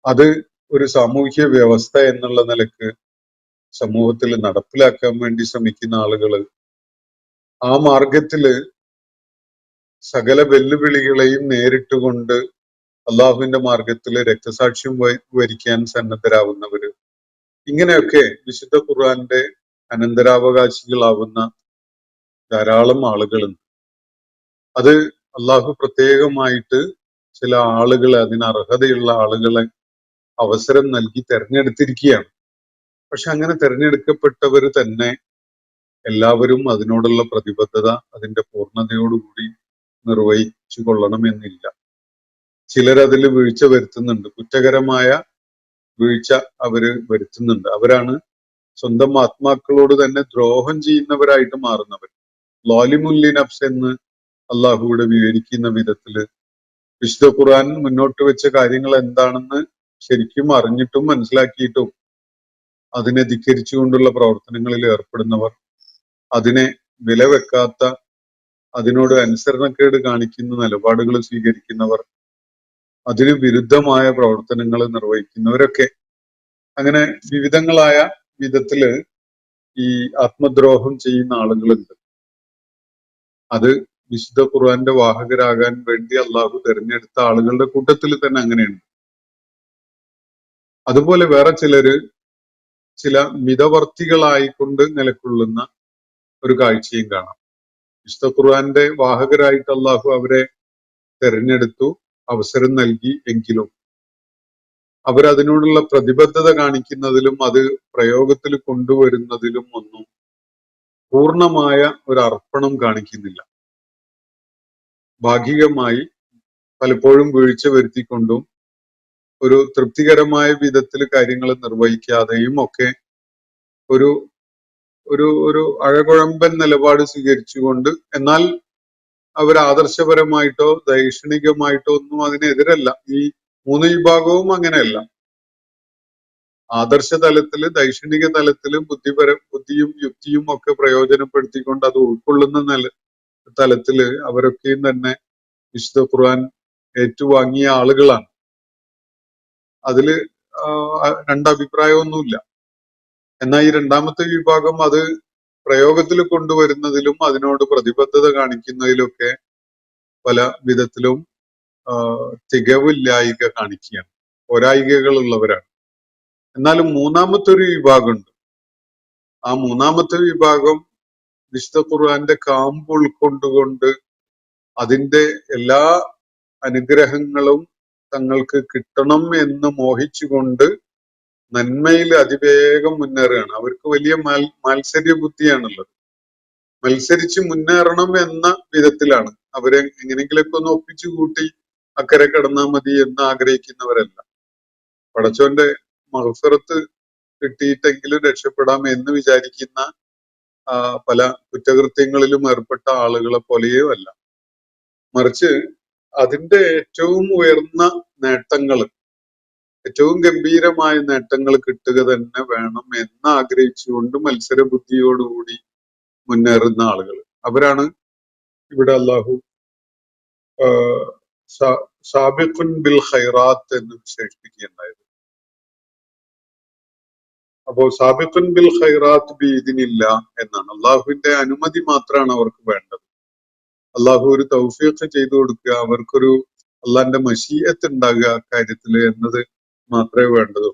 അത് ഒരു സാമൂഹ്യ വ്യവസ്ഥ എന്നുള്ള നിലക്ക് സമൂഹത്തിൽ നടപ്പിലാക്കാൻ വേണ്ടി ശ്രമിക്കുന്ന ആളുകള്, ആ മാർഗത്തില് സകല വെല്ലുവിളികളെയും നേരിട്ടുകൊണ്ട് അള്ളാഹുവിന്റെ മാർഗത്തിൽ രക്തസാക്ഷ്യം വരിക്കാൻ സന്നദ്ധരാകുന്നവര്, ഇങ്ങനെയൊക്കെ വിശുദ്ധ ഖുർആന്റെ അനന്തരാവകാശികളാവുന്ന ധാരാളം ആളുകളുണ്ട്. അത് അള്ളാഹു പ്രത്യേകമായിട്ട് ചില ആളുകളെ, അതിന് അർഹതയുള്ള ആളുകളെ അവസരം നൽകി തെരഞ്ഞെടുത്തിരിക്കുകയാണ്. പക്ഷെ അങ്ങനെ തെരഞ്ഞെടുക്കപ്പെട്ടവർ തന്നെ എല്ലാവരും അതിനോടുള്ള പ്രതിബദ്ധത അതിന്റെ പൂർണ്ണതയോടുകൂടി നിർവഹിച്ചു കൊള്ളണമെന്നില്ല. ചിലരതിൽ വീഴ്ച വരുത്തുന്നുണ്ട്, കുറ്റകരമായ വീഴ്ച അവര് വരുത്തുന്നുണ്ട്. അവരാണ് സ്വന്തം ആത്മാക്കളോട് തന്നെ ദ്രോഹം ചെയ്യുന്നവരായിട്ട് മാറുന്നവർ. ലോലിമുല്ലി നഫ്സ് എന്ന് അള്ളാഹുവിടെ വിവരിക്കുന്ന വിധത്തില് വിശുദ്ധ ഖുർആൻ മുന്നോട്ട് വെച്ച കാര്യങ്ങൾ എന്താണെന്ന് ശരിക്കും അറിഞ്ഞിട്ടും മനസ്സിലാക്കിയിട്ടും അതിനെ ധിക്കരിച്ചുകൊണ്ടുള്ള പ്രവർത്തനങ്ങളിൽ ഏർപ്പെടുന്നവർ, അതിനെ വിലവെക്കാത്ത, അതിനോട് അനുസരണക്കേട് കാണിക്കുന്ന നിലപാടുകൾ സ്വീകരിക്കുന്നവർ, അതിന് വിരുദ്ധമായ പ്രവർത്തനങ്ങൾ നിർവഹിക്കുന്നവരൊക്കെ അങ്ങനെ വിവിധങ്ങളായ വിധത്തില് ഈ ആത്മദ്രോഹം ചെയ്യുന്ന ആളുകളുണ്ട്. അത് വിശുദ്ധ ഖുർആന്റെ വാഹകരാകാൻ വേണ്ടി അള്ളാഹു തെരഞ്ഞെടുത്ത ആളുകളുടെ കൂട്ടത്തിൽ തന്നെ അങ്ങനെയുണ്ട്. അതുപോലെ വേറെ ചിലര് ചില മിതവർത്തികളായിക്കൊണ്ട് നിലകൊള്ളുന്ന ഒരു കാഴ്ചയും കാണാം. വിശുദ്ധ ഖുർആന്റെ വാഹകരായിട്ട് അള്ളാഹു അവരെ തെരഞ്ഞെടുത്തു, അവസരം നൽകി. എങ്കിലും അവരതിനോടുള്ള പ്രതിബദ്ധത കാണിക്കുന്നതിലും അത് പ്രയോഗത്തിൽ കൊണ്ടുവരുന്നതിലും ഒന്നും പൂർണ്ണമായ ഒരു അർപ്പണം കാണിക്കുന്നില്ല. ഭാഗികമായി പലപ്പോഴും വീഴ്ച വരുത്തിക്കൊണ്ടും ഒരു തൃപ്തികരമായ വിധത്തിൽ കാര്യങ്ങൾ നിർവഹിക്കാതെയും ഒക്കെ ഒരു ഒരു ഒരു അഴകുഴമ്പൻ നിലപാട് സ്വീകരിച്ചുകൊണ്ട്, എന്നാൽ അവർ ആദർശപരമായിട്ടോ ദൈക്ഷണികമായിട്ടോ ഒന്നും അതിനെതിരല്ല. ഈ മൂന്ന് വിഭാഗവും അങ്ങനെയല്ല. ആദർശ തലത്തില്, ദൈക്ഷണിക തലത്തില് ബുദ്ധിയും യുക്തിയും ഒക്കെ പ്രയോജനപ്പെടുത്തിക്കൊണ്ട് അത് ഉൾക്കൊള്ളുന്ന തലത്തില് അവരൊക്കെയും തന്നെ വിശുദ്ധ ഖുർആൻ ഏറ്റുവാങ്ങിയ ആളുകളാണ്. അതില് രണ്ടഭിപ്രായമൊന്നുമില്ല. എന്നാൽ ഈ രണ്ടാമത്തെ വിഭാഗം അത് പ്രയോഗത്തിൽ കൊണ്ടുവരുന്നതിലും അതിനോട് പ്രതിബദ്ധത കാണിക്കുന്നതിലൊക്കെ പല വിധത്തിലും തികവില്ലായിക കാണിക്കുകയാണ്, പോരായികകളുള്ളവരാണ്. എന്നാലും മൂന്നാമത്തെ ഒരു വിഭാഗമുണ്ട്. ആ മൂന്നാമത്തെ വിഭാഗം വിശുദ്ധ ഖുർആന്റെ കാമ്പ് ഉൾക്കൊണ്ടുകൊണ്ട് അതിന്റെ എല്ലാ അനുഗ്രഹങ്ങളും തങ്ങൾക്ക് കിട്ടണം എന്ന് മോഹിച്ചുകൊണ്ട് നന്മയിൽ അതിവേഗം മുന്നേറുകയാണ്. അവർക്ക് വലിയ മാത്സര്യ ബുദ്ധിയാണുള്ളത്. മത്സരിച്ച് മുന്നേറണം എന്ന വിധത്തിലാണ് അവരെ എങ്ങനെങ്കിലൊക്കെ ഒന്ന് ഒപ്പിച്ചു കൂട്ടി അക്കരെ കിടന്നാൽ മതി എന്ന് ആഗ്രഹിക്കുന്നവരല്ല. പടച്ചോന്റെ മഗ്ഫിറത്ത് കിട്ടിയിട്ടെങ്കിലും രക്ഷപ്പെടാം എന്ന് വിചാരിക്കുന്ന പല കുറ്റകൃത്യങ്ങളിലും ഏർപ്പെട്ട ആളുകളെ പോലെയോ അല്ല. മറിച്ച് അതിന്റെ ഏറ്റവും ഉയർന്ന നേട്ടങ്ങൾ, ഏറ്റവും ഗംഭീരമായ നേട്ടങ്ങൾ കിട്ടുക തന്നെ വേണം എന്ന് ആഗ്രഹിച്ചുകൊണ്ട് മത്സര ബുദ്ധിയോടുകൂടി മുന്നേറുന്ന ആളുകൾ. അവരാണ് ഇവിടെ അള്ളാഹു സാബിഖുൻ ബിൽ ഖൈറാത്ത് എന്ന് വിശേഷിപ്പിക്കുകയുണ്ടായത്. അപ്പോ സാബിഖുൻ ബിൽ ഖൈറാത്ത് ബിഇദ്നില്ല എന്നാണ്. അള്ളാഹുവിന്റെ അനുമതി മാത്രമാണ് അവർക്ക് വേണ്ടത്. അള്ളാഹു ഒരു തൗഫീഖ് ചെയ്തു കൊടുക്കുക, അവർക്കൊരു അള്ളാഹിന്റെ മശീഅത്ത് ഉണ്ടാകുക കാര്യത്തില് എന്നത് മാത്രമേ വേണ്ടതുള്ളൂ.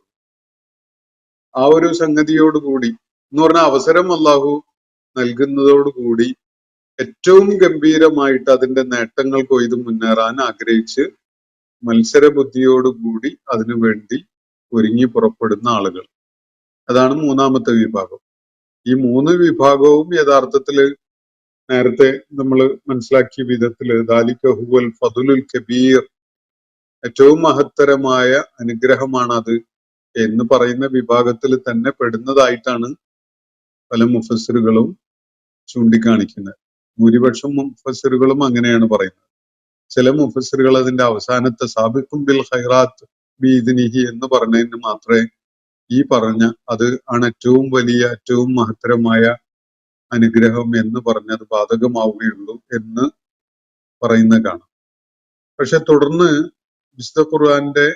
ആ ഒരു സംഗതിയോടുകൂടി എന്ന് പറഞ്ഞ അവസരം അള്ളാഹു നൽകുന്നതോടുകൂടി ഏറ്റവും ഗംഭീരമായിട്ട് അതിന്റെ നേട്ടങ്ങൾ കൊയ്ത് മുന്നേറാൻ ആഗ്രഹിച്ച് മത്സര ബുദ്ധിയോടുകൂടി അതിനു വേണ്ടി ഒരുങ്ങി പുറപ്പെടുന്ന ആളുകൾ, അതാണ് മൂന്നാമത്തെ വിഭാഗം. ഈ മൂന്ന് വിഭാഗവും യഥാർത്ഥത്തില് നേരത്തെ നമ്മൾ മനസ്സിലാക്കിയ വിധത്തില് ദാലിക ഹുവൽ ഫദലുൽ കബീർ, ഏറ്റവും മഹത്തരമായ അനുഗ്രഹമാണ് അത് എന്ന് പറയുന്ന വിഭാഗത്തിൽ തന്നെ പെടുന്നതായിട്ടാണ് പല മുഫസ്സിറുകളും ചൂണ്ടിക്കാണിക്കുന്നത്. ഭൂരിപക്ഷം മുഫസ്സിറുകളും അങ്ങനെയാണ് പറയുന്നത്. ചില മുഫസ്സിറുകൾ അതിന്റെ അവസാനത്തെ സാബിഖും ബിൽ ഖൈറാത്ത് ബിഇദ്നിഹി എന്ന് പറഞ്ഞതിന് മാത്രമേ ഈ പറഞ്ഞ അത് ആണ് ഏറ്റവും വലിയ ഏറ്റവും മഹത്തരമായ അനുഗ്രഹം എന്ന് പറഞ്ഞത് ബാധകമാവുകയുള്ളൂ എന്ന് പറയുന്ന കാണാം. പക്ഷെ തുടർന്ന് വിശുദ്ധ ഖുർആന്റെ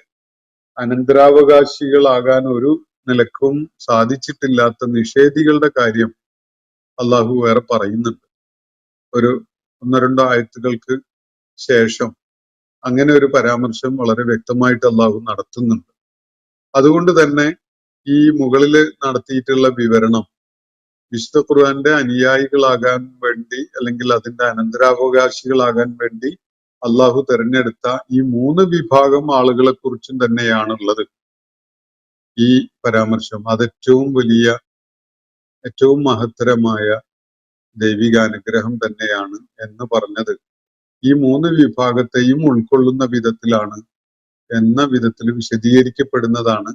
അനന്തരാവകാശികളാകാൻ ഒരു നിലക്കും സാധിച്ചിട്ടില്ലാത്ത നിഷേധികളുടെ കാര്യം അള്ളാഹു വേറെ പറയുന്നുണ്ട്. ഒരു 1-2 ആയത്തുകൾക്ക് ശേഷം അങ്ങനെ ഒരു പരാമർശം വളരെ വ്യക്തമായിട്ട് അള്ളാഹു നടത്തുന്നുണ്ട്. അതുകൊണ്ട് തന്നെ ഈ മുകളിൽ നടത്തിയിട്ടുള്ള വിവരണം വിശുദ്ധ ഖുർആന്റെ അനുയായികളാകാൻ വേണ്ടി അല്ലെങ്കിൽ അതിന്റെ അനന്തരാവകാശികളാകാൻ വേണ്ടി അള്ളാഹു തെരഞ്ഞെടുത്ത ഈ 3 വിഭാഗം ആളുകളെ കുറിച്ചും തന്നെയാണുള്ളത് ഈ പരാമർശം. അത് ഏറ്റവും മഹത്തരമായ ദൈവികാനുഗ്രഹം തന്നെയാണ് എന്ന് പറഞ്ഞത് ഈ 3 വിഭാഗത്തെയും ഉൾക്കൊള്ളുന്ന വിധത്തിലാണ് എന്ന വിധത്തിൽ വിശദീകരിക്കപ്പെടുന്നതാണ്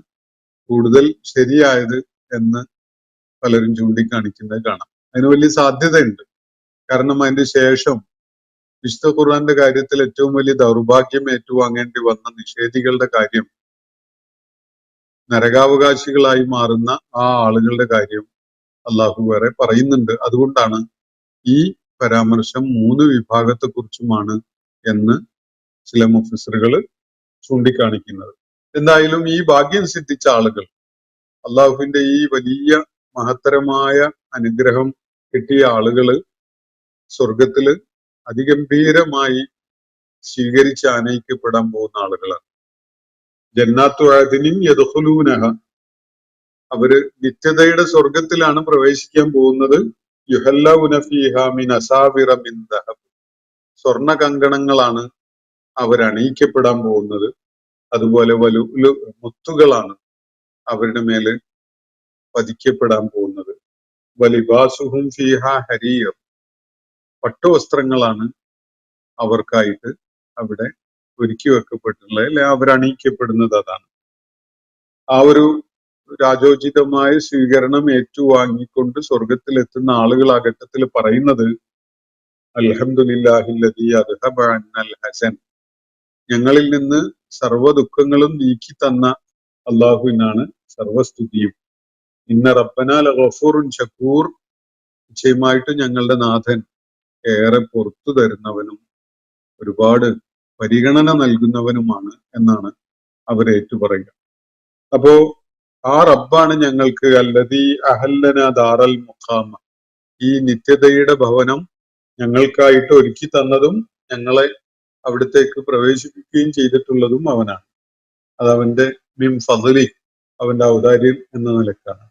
കൂടുതൽ ശരിയായത് എന്ന് പലരും ചൂണ്ടിക്കാണിക്കുന്നത് കാണാം. അതിന് വലിയ സാധ്യതയുണ്ട്. കാരണം അതിന്റെ ശേഷം വിശുദ്ധ ഖുർആന്റെ കാര്യത്തിൽ ഏറ്റവും വലിയ ദൗർഭാഗ്യം ഏറ്റുവാങ്ങേണ്ടി വന്ന നിഷേധികളുടെ കാര്യം, നരകാവകാശികളായി മാറുന്ന ആ ആളുകളുടെ കാര്യം അള്ളാഹു വേറെ പറയുന്നുണ്ട്. അതുകൊണ്ടാണ് ഈ പരാമർശം 3 വിഭാഗത്തെ കുറിച്ചുമാണ് എന്ന് ചില മുഫസ്സിറുകൾ ചൂണ്ടിക്കാണിക്കുന്നത്. എന്തായാലും ഈ ഭാഗ്യം സിദ്ധിച്ച ആളുകൾ, അള്ളാഹുവിന്റെ ഈ വലിയ മഹത്തരമായ അനുഗ്രഹം കിട്ടിയ ആളുകള് സ്വർഗത്തില് അതിഗംഭീരമായി സ്വീകരിച്ച് ആനയിക്കപ്പെടാൻ പോകുന്ന ആളുകളാണ്. ജന്നാത്തു അദ്നിൻ യദ്ഖുലൂനഹ, അവര് നിത്യതയുടെ സ്വർഗത്തിലാണ് പ്രവേശിക്കാൻ പോകുന്നത്. യുഹല്ലൗന ഫീഹാ മിൻ അസാവിറ മിൻ ദഹബ്, സ്വർണ്ണ കങ്കണങ്ങളാണ് അവരണിയിക്കപ്പെടാൻ പോകുന്നത്. അതുപോലെ മുത്തുകളാണ് അവരുടെ മേല് പതിക്കപ്പെടാൻ പോകുന്നത്. വലിബാസുഹും ഫീഹാ ഹരീർ, പട്ടുവസ്ത്രങ്ങളാണ് അവർക്കായിട്ട് അവിടെ ഒരുക്കി വെക്കപ്പെട്ടിട്ടുള്ളത്, അല്ലെ അവരണിയിക്കപ്പെടുന്നത് അതാണ്. ആ ഒരു രാജോചിതമായ സ്വീകരണം ഏറ്റുവാങ്ങിക്കൊണ്ട് സ്വർഗത്തിലെത്തുന്ന ആളുകൾ ആ ഘട്ടത്തിൽ പറയുന്നത് അൽഹംദുലില്ലാഹില്ലദീ അദ്ഹബ അന്നൽ ഹസൻ, ഞങ്ങളിൽ നിന്ന് സർവ്വ ദുഃഖങ്ങളും നീക്കി തന്ന അള്ളാഹുവിനാണ് സർവസ്തുതിയും. ഇന്ന റബ്ബനാ ലഗഫൂറുൻ ശക്കൂർ, നിശ്ചയമായിട്ട് ഞങ്ങളുടെ നാഥൻ ഏറെ പുറത്തു തരുന്നവനും ഒരുപാട് പരിഗണന നൽകുന്നവനുമാണ് എന്നാണ് അവരേറ്റു പറയുക. അപ്പോ ആ റബ്ബാണ് ഞങ്ങൾക്ക് അല്ലദീ അഹല്ലന ദാറൽ മുഖാമ, ഈ നിത്യതയുടെ ഭവനം ഞങ്ങൾക്കായിട്ട് ഒരുക്കി തന്നതും ഞങ്ങളെ അവിടത്തേക്ക് പ്രവേശിപ്പിക്കുകയും ചെയ്തിട്ടുള്ളതും അവനാണ്. അത് അവന്റെ മിൻ ഫദ്ലി, അവന്റെ ഔദാര്യം എന്ന നിലക്കാണ്.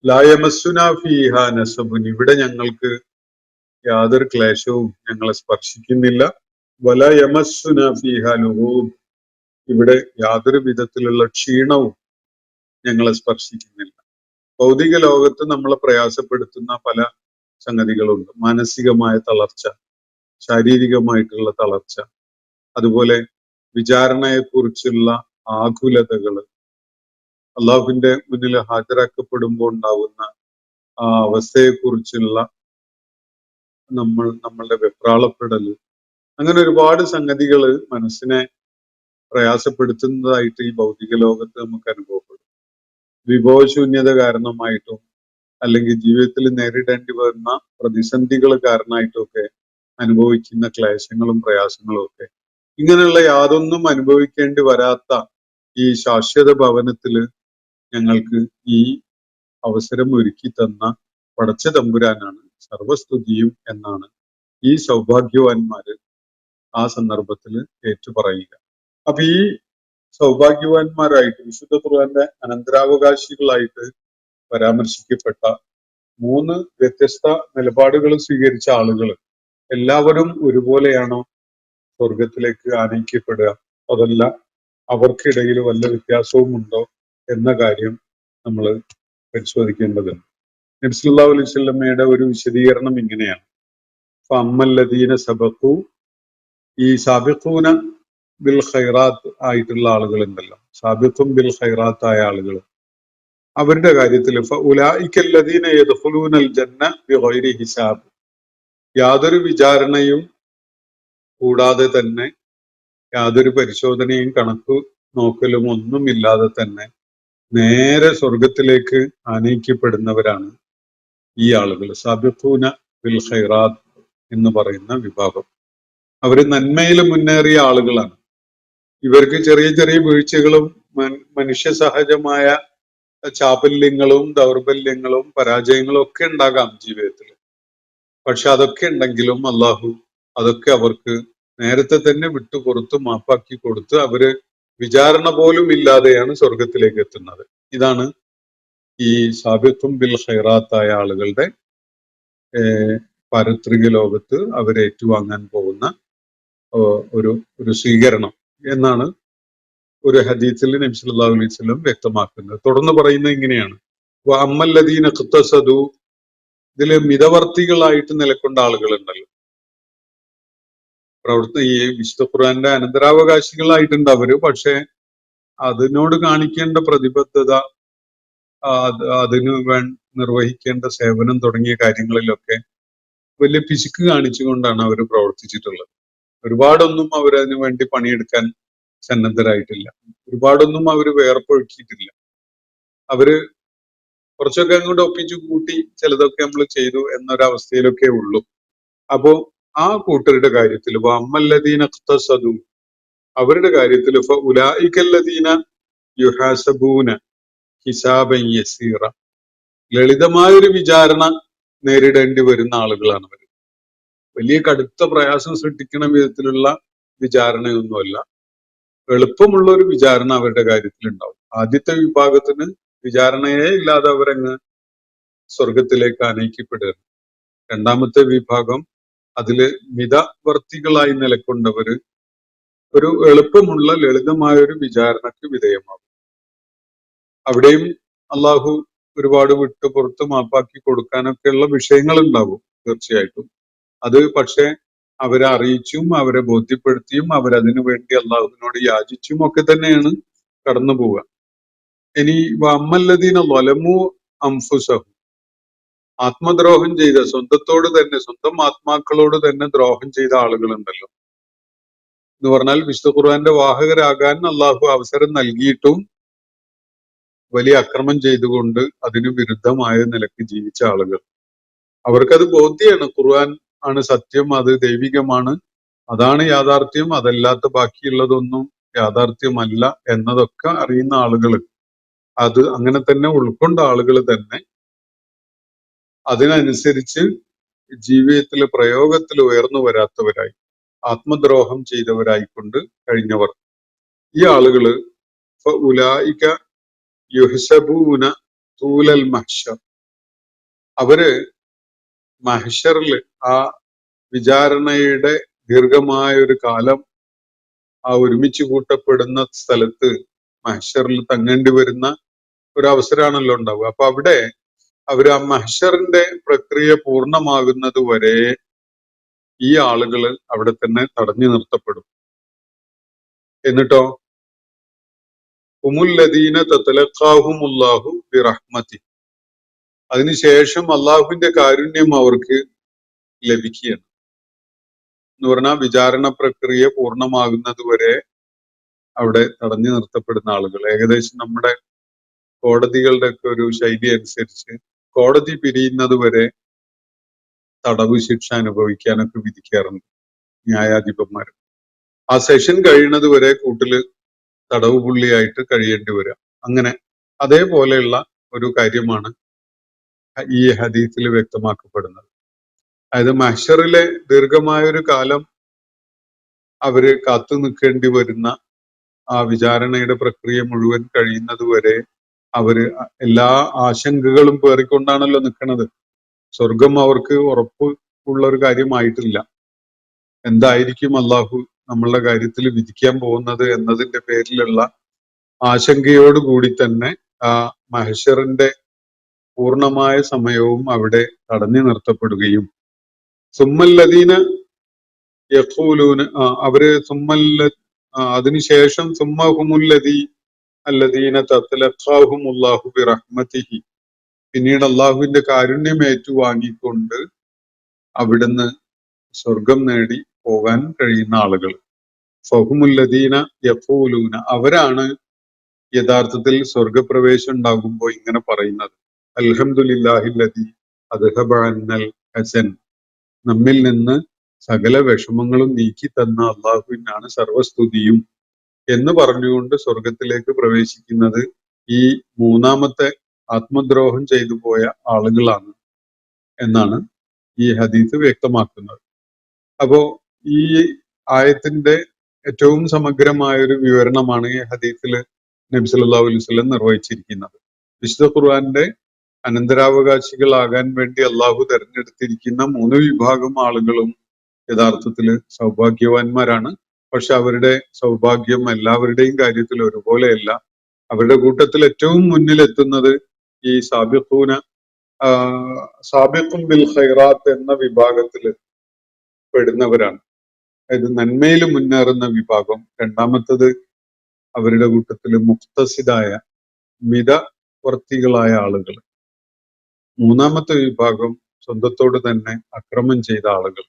ലാ യമസ്സുനാ ഫീഹാ നസബുൻ, ഇവിടെ ഞങ്ങൾക്ക് യാതൊരു ക്ലേശവും ഞങ്ങളെ സ്പർശിക്കുന്നില്ല. വല യമസ്സുനാ ഫീഹാ ലുഗൂബ്, ഇവിടെ യാതൊരു വിധത്തിലുള്ള ക്ഷീണവും ഞങ്ങളെ സ്പർശിക്കുന്നില്ല. ഭൗതിക ലോകത്ത് നമ്മളെ പ്രയാസപ്പെടുത്തുന്ന പല സംഗതികളുണ്ട്. മാനസികമായ തളർച്ച, ശാരീരികമായിട്ടുള്ള തളർച്ച, അതുപോലെ വിചാരണയെക്കുറിച്ചുള്ള ആകുലതകള്, അള്ളാഹുവിന്റെ മുന്നിൽ ഹാജരാക്കപ്പെടുമ്പോൾ ഉണ്ടാകുന്ന ആ അവസ്ഥയെക്കുറിച്ചുള്ള നമ്മളുടെ വെപ്രാളപ്പെടല്, അങ്ങനെ ഒരുപാട് സംഗതികള് മനസ്സിനെ പ്രയാസപ്പെടുത്തുന്നതായിട്ട് ഈ ഭൗതിക ലോകത്ത് നമുക്ക് അനുഭവപ്പെടും. വിഭവശൂന്യത കാരണമായിട്ടും അല്ലെങ്കിൽ ജീവിതത്തിൽ നേരിടേണ്ടി വരുന്ന പ്രതിസന്ധികൾ കാരണമായിട്ടും ഒക്കെ അനുഭവിക്കുന്ന ക്ലേശങ്ങളും പ്രയാസങ്ങളും ഒക്കെ, ഇങ്ങനെയുള്ള യാതൊന്നും അനുഭവിക്കേണ്ടി വരാത്ത ഈ ശാശ്വത ഭവനത്തില് ഞങ്ങൾക്ക് ഈ അവസരം ഒരുക്കി തന്ന പടച്ച തമ്പുരാനാണ് സർവസ്തുതിയും എന്നാണ് ഈ സൗഭാഗ്യവാന്മാര് ആ സന്ദർഭത്തിൽ ഏറ്റുപറയുക. അപ്പൊ ഈ സൗഭാഗ്യവാന്മാരായിട്ട് വിശുദ്ധ ഖുർആന്റെ അനന്തരാവകാശികളായിട്ട് പരാമർശിക്കപ്പെട്ട 3 വ്യത്യസ്ത നിലപാടുകൾ സ്വീകരിച്ച ആളുകൾ എല്ലാവരും ഒരുപോലെയാണോ സ്വർഗത്തിലേക്ക് ആനയിക്കപ്പെടുക, അതല്ല അവർക്കിടയിൽ വല്ല വ്യത്യാസവും ഉണ്ടോ എന്ന കാര്യം നമ്മൾ പരിശോധിക്കേണ്ടതുണ്ട്. നബി സല്ലല്ലാഹു അലൈഹി വസല്ലമയുടെ ഒരു വിശദീകരണം ഇങ്ങനെയാണ്: ഫഅമ്മല്ലദീന സബഖു, ഈ സാബിഖൂന ബിൽ ഖൈറാത്ത് ആയിട്ടുള്ള ആളുകളുണ്ടല്ലോ, സാബിഖും ബിൽ ഖൈറാത്ത് ആയ ആളുകൾ, അവരുടെ കാര്യത്തിൽ ഫഉലൈകല്ലദീന യദ്ഖുലൂനൽ ജന്ന ബിഗൈരി ഹിസാബ്, യാതൊരു വിചാരണയും കൂടാതെ തന്നെ, യാതൊരു പരിശോധനയും കണക്കു നോക്കലും ഒന്നുമില്ലാതെ തന്നെ നേരെ സ്വർഗത്തിലേക്ക് ആനയിക്കപ്പെടുന്നവരാണ് ഈ ആളുകൾ. സാബിഖൂന ബിൽ ഖൈറാത്ത് എന്ന് പറയുന്ന വിഭാഗം. അവര് നന്മയിൽ മുന്നേറിയ ആളുകളാണ്. ഇവർക്ക് ചെറിയ ചെറിയ വീഴ്ചകളും മനുഷ്യ സഹജമായ ചാപല്യങ്ങളും ദൗർബല്യങ്ങളും പരാജയങ്ങളും ഒക്കെ ഉണ്ടാകാം ജീവിതത്തിൽ. പക്ഷെ അതൊക്കെ ഉണ്ടെങ്കിലും അള്ളാഹു അതൊക്കെ അവർക്ക് നേരത്തെ തന്നെ വിട്ടുപുറത്ത് മാപ്പാക്കി കൊടുത്ത് അവര് വിചാരണ പോലും ഇല്ലാതെയാണ് സ്വർഗത്തിലേക്ക് എത്തുന്നത്. ഇതാണ് ഈ സാബിത്തും ബിൽ ഖൈറാത്തായ ആളുകളുടെ പാരത്രിക ലോകത്ത് അവർ ഏറ്റുവാങ്ങാൻ പോകുന്ന ഒരു ഒരു സ്വീകരണം എന്നാണ് ഒരു ഹദീസിൽ നബി സല്ലല്ലാഹു അലൈഹി വസല്ലം വ്യക്തമാക്കുന്നത്. തുടർന്ന് പറയുന്നത് ഇങ്ങനെയാണ്: അമ്മല്ലദീന ഖ്തസദു, ഇതില് മിതവർത്തികളായിട്ട് നിലക്കൊണ്ട ആളുകളുണ്ടല്ലോ, ഈ വിശുദ്ധ ഖുർആന്റെ അനന്തരാവകാശികളായിട്ടുണ്ട് അവര്. പക്ഷെ അതിനോട് കാണിക്കേണ്ട പ്രതിബദ്ധത, അതിനു നിർവഹിക്കേണ്ട സേവനം തുടങ്ങിയ കാര്യങ്ങളിലൊക്കെ വലിയ പിശുക്ക് കാണിച്ചുകൊണ്ടാണ് അവർ പ്രവർത്തിച്ചിട്ടുള്ളത്. ഒരുപാടൊന്നും അവരതിനു വേണ്ടി പണിയെടുക്കാൻ സന്നദ്ധരായിട്ടില്ല. ഒരുപാടൊന്നും അവർ വേർപ്പൊഴുക്കിയിട്ടില്ല. അവര് കുറച്ചൊക്കെ അങ്ങോട്ട് ഒപ്പിച്ചു കൂട്ടി ചിലതൊക്കെ നമ്മൾ ചെയ്തു എന്നൊരവസ്ഥയിലൊക്കെ ഉള്ളൂ. അപ്പോ ആ കൂട്ടരുടെ കാര്യത്തിൽ അമ്മല്ലദീന ഖ്തസദു, അവരുടെ കാര്യത്തിൽ ഉലൈകല്ലദീന യുഹാസബൂന ഹിസാബൻ യസീറ, ലളിതമായൊരു വിചാരണ നേരിടേണ്ടി വരുന്ന ആളുകളാണ് അവർ. വലിയ കടുത്ത പ്രയാസം സൃഷ്ടിക്കുന്ന വിധത്തിലുള്ള വിചാരണയൊന്നുമല്ല, എളുപ്പമുള്ള ഒരു വിചാരണ അവരുടെ കാര്യത്തിൽ ഉണ്ടാവും. ആദ്യത്തെ വിഭാഗത്തിന് വിചാരണയെ ഇല്ലാതെ അവരങ്ങ് സ്വർഗത്തിലേക്ക് ആനയിക്കപ്പെടുകയാണ്. രണ്ടാമത്തെ വിഭാഗം അതില് മിതവർത്തികളായി നിലക്കൊണ്ടവര് ഒരു എളുപ്പമുള്ള ലളിതമായ ഒരു വിചാരണക്ക് വിധേയമാകും. അവിടെയും അള്ളാഹു ഒരുപാട് വിട്ടുപുറത്ത് മാപ്പാക്കി കൊടുക്കാനൊക്കെയുള്ള വിഷയങ്ങൾ ഉണ്ടാകും തീർച്ചയായിട്ടും. അത് പക്ഷെ അവരെ അറിയിച്ചും അവരെ ബോധ്യപ്പെടുത്തിയും അവരതിനു വേണ്ടി അള്ളാഹുവിനോട് യാചിച്ചും ഒക്കെ തന്നെയാണ് കടന്നു പോവുക. ഇനി അമ്മല്ലദീന ലൊലമു അംഫുസഹു, ആത്മദ്രോഹം ചെയ്ത, സ്വന്തത്തോട് തന്നെ, സ്വന്തം ആത്മാക്കളോട് തന്നെ ദ്രോഹം ചെയ്ത ആളുകളുണ്ടല്ലോ എന്ന് പറഞ്ഞാൽ, വിശുദ്ധ ഖുർആന്റെ വാഹകരാകാൻ അള്ളാഹു അവസരം നൽകിയിട്ടും വലിയ അക്രമം ചെയ്തുകൊണ്ട് അതിനു വിരുദ്ധമായ നിലക്ക് ജീവിച്ച ആളുകൾ. അവർക്കത് ബോധ്യമാണ്, ഖുർആൻ ആണ് സത്യം, അത് ദൈവികമാണ്, അതാണ് യാഥാർത്ഥ്യം, അതല്ലാത്ത ബാക്കിയുള്ളതൊന്നും യാഥാർത്ഥ്യമല്ല എന്നതൊക്കെ അറിയുന്ന ആളുകൾ, അത് അങ്ങനെ തന്നെ ഉൾക്കൊണ്ട ആളുകൾ തന്നെ അതിനനുസരിച്ച് ജീവിതത്തിലെ പ്രയോഗത്തിൽ ഉയർന്നു വരാത്തവരായി, ആത്മദ്രോഹം ചെയ്തവരായിക്കൊണ്ട് കഴിഞ്ഞവർ, ഈ ആളുകള് ഉലൈക യുഹ്സബൂന തൂലൽ മഹ്ശർ, അവര് മഹ്ശറില്, ആ വിചാരണയുടെ ദീർഘമായ ഒരു കാലം ആ ഒരുമിച്ച് കൂട്ടപ്പെടുന്ന സ്ഥലത്ത് മഹ്ശറിൽ തങ്ങേണ്ടി വരുന്ന ഒരു അവസരമാണല്ലോ ഉണ്ടാവുക. അപ്പൊ അവിടെ അവര് ആ മഹ്ശറിന്റെ പ്രക്രിയ പൂർണ്ണമാകുന്നത് വരെ ഈ ആളുകള് അവിടെ തന്നെ തടഞ്ഞു നിർത്തപ്പെടും. എന്നിട്ടോ ഹുമുല്ലദീന തതലഖാഹുമുല്ലാഹു ബിറഹ്മതി, അതിനുശേഷം അള്ളാഹുവിന്റെ കാരുണ്യം അവർക്ക് ലഭിക്കുകയാണ് എന്ന് പറഞ്ഞാൽ വിചാരണ പ്രക്രിയ പൂർണ്ണമാകുന്നത് വരെ അവിടെ തടഞ്ഞു നിർത്തപ്പെടുന്ന ആളുകൾ. ഏകദേശം നമ്മുടെ കോടതികളുടെ ഒക്കെ ഒരു ശൈലി അനുസരിച്ച് കോടതി പിരിയുന്നത് വരെ തടവ് ശിക്ഷ അനുഭവിക്കാനൊക്കെ വിധിക്കാറുണ്ട് ന്യായാധിപന്മാർ. ആ സെഷൻ കഴിയുന്നത് വരെ കൂട്ടില് തടവ് പുള്ളിയായിട്ട് കഴിയേണ്ടി വരിക. അങ്ങനെ അതേപോലെയുള്ള ഒരു കാര്യമാണ് ഈ ഹദീസിൽ വ്യക്തമാക്കപ്പെടുന്നത്. അതായത് മഹ്ശറിലെ ദീർഘമായ ഒരു കാലം അവര് കാത്തു നിൽക്കേണ്ടി വരുന്ന ആ വിചാരണയുടെ പ്രക്രിയ മുഴുവൻ കഴിയുന്നത് വരെ അവര് എല്ലാ ആശങ്കകളും പേറിക്കൊണ്ടാണല്ലോ നിൽക്കുന്നത്. സ്വർഗം അവർക്ക് ഉറപ്പ് ഉള്ള ഒരു കാര്യമായിട്ടില്ല. എന്തായിരിക്കും അള്ളാഹു നമ്മളുടെ കാര്യത്തിൽ വിധിക്കാൻ പോകുന്നത് എന്നതിന്റെ പേരിലുള്ള ആശങ്കയോടുകൂടി തന്നെ ആ മഹ്ശറിന്റെ പൂർണ്ണമായ സമയവും അവിടെ തടഞ്ഞു നിർത്തപ്പെടുകയും സുമ്മല്ലദീന യഖൂലൂന, അവര് അതിനുശേഷം സുമ്മഹുമുല്ലദീ അല്ലദീന തത്ലഖാഹുമുല്ലാഹു ബിറഹ്മതിഹി, പിന്നീട് അള്ളാഹുവിന്റെ കാരുണ്യം ഏറ്റുവാങ്ങിക്കൊണ്ട് അവിടുന്ന് സ്വർഗം നേടി പോകാൻ കഴിയുന്ന ആളുകൾ. ഫഹുമുല്ലദീന യഖൂലൂന, അവരാണ് യഥാർത്ഥത്തിൽ സ്വർഗപ്രവേശം ഉണ്ടാകുമ്പോൾ ഇങ്ങനെ പറയുന്നത്: അൽഹംദുലില്ലാഹില്ലദീ അദ്ഹബ അന്നൽ ഹസൻ, നമ്മിൽ നിന്ന് സകല വിഷമങ്ങളും നീക്കി തന്ന അള്ളാഹുവിനാണ് സർവസ്തുതിയും എന്ന് പറഞ്ഞുകൊണ്ട് സ്വർഗത്തിലേക്ക് പ്രവേശിക്കുന്നത് ഈ മൂന്നാമത്തെ ആത്മദ്രോഹം ചെയ്തു പോയ ആളുകളാണ് എന്നാണ് ഈ ഹദീസ് വ്യക്തമാക്കുന്നത്. അപ്പോ ഈ ആയത്തിന്റെ ഏറ്റവും സമഗ്രമായ ഒരു വിവരണമാണ് ഈ ഹദീസിൽ നബി സല്ലല്ലാഹു അലൈഹി വസല്ലം നിർവഹിച്ചിരിക്കുന്നത്. വിശുദ്ധ ഖുർആന്റെ അനന്തരാവകാശികളാകാൻ വേണ്ടി അള്ളാഹു തെരഞ്ഞെടുത്തിരിക്കുന്ന 3 വിഭാഗം ആളുകളും യഥാർത്ഥത്തിൽ സൗഭാഗ്യവാന്മാരാണ്. പക്ഷെ അവരുടെ സൗഭാഗ്യം എല്ലാവരുടെയും കാര്യത്തിൽ ഒരുപോലെയല്ല. അവരുടെ കൂട്ടത്തിൽ ഏറ്റവും മുന്നിലെത്തുന്നത് ഈ സാബിഖുൻ ബിൽ ഖൈറാത്ത് എന്ന വിഭാഗത്തിൽ പെടുന്നവരാണ്. അതായത് നന്മയിൽ മുന്നേറുന്ന വിഭാഗം. രണ്ടാമത്തത് അവരുടെ കൂട്ടത്തിൽ മുഖ്തസിദായ മിതവർത്തികളായ ആളുകൾ. മൂന്നാമത്തെ വിഭാഗം സ്വന്തത്തോട് തന്നെ അക്രമം ചെയ്ത ആളുകൾ.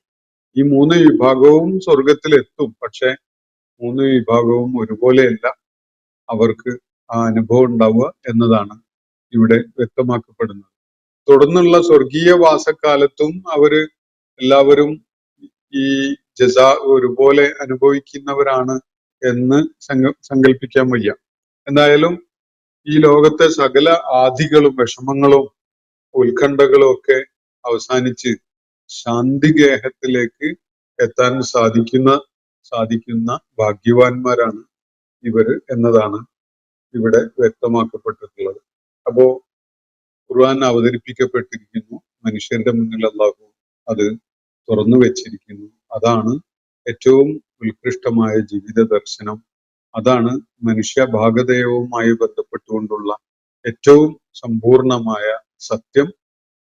ഈ 3 വിഭാഗവും സ്വർഗത്തിലെത്തും. പക്ഷെ 3 വിഭാഗവും ഒരുപോലെയല്ല അവർക്ക് ആ അനുഭവം ഉണ്ടാവുക എന്നതാണ് ഇവിടെ വ്യക്തമാക്കപ്പെടുന്നത്. തുടർന്നുള്ള സ്വർഗീയ വാസക്കാലത്തും അവര് എല്ലാവരും ഈ ജസാ ഒരുപോലെ അനുഭവിക്കുന്നവരാണ് എന്ന് സങ്കല്പിക്കാൻ വയ്യ. എന്തായാലും ഈ ലോകത്തെ സകല ആധികളും വിഷമങ്ങളും ഉത്കണ്ഠകളും ഒക്കെ അവസാനിച്ച് ശാന്തിഗേഹത്തിലേക്ക് എത്താൻ സാധിക്കുന്ന ഭാഗ്യവാന്മാരാണ് ഇവര് എന്നതാണ് ഇവിടെ വ്യക്തമാക്കപ്പെട്ടിട്ടുള്ളത്. അപ്പോ ഖുർആൻ അവതരിപ്പിക്കപ്പെട്ടിരിക്കുന്നു, മനുഷ്യരുടെ മുന്നിൽ അല്ലാഹു അത് തുറന്നു വെച്ചിരിക്കുന്നു. അതാണ് ഏറ്റവും ഉത്കൃഷ്ടമായ ജീവിത ദർശനം. അതാണ് മനുഷ്യ ഭാഗധേയവുമായി ബന്ധപ്പെട്ടുകൊണ്ടുള്ള ഏറ്റവും സമ്പൂർണമായ സത്യം.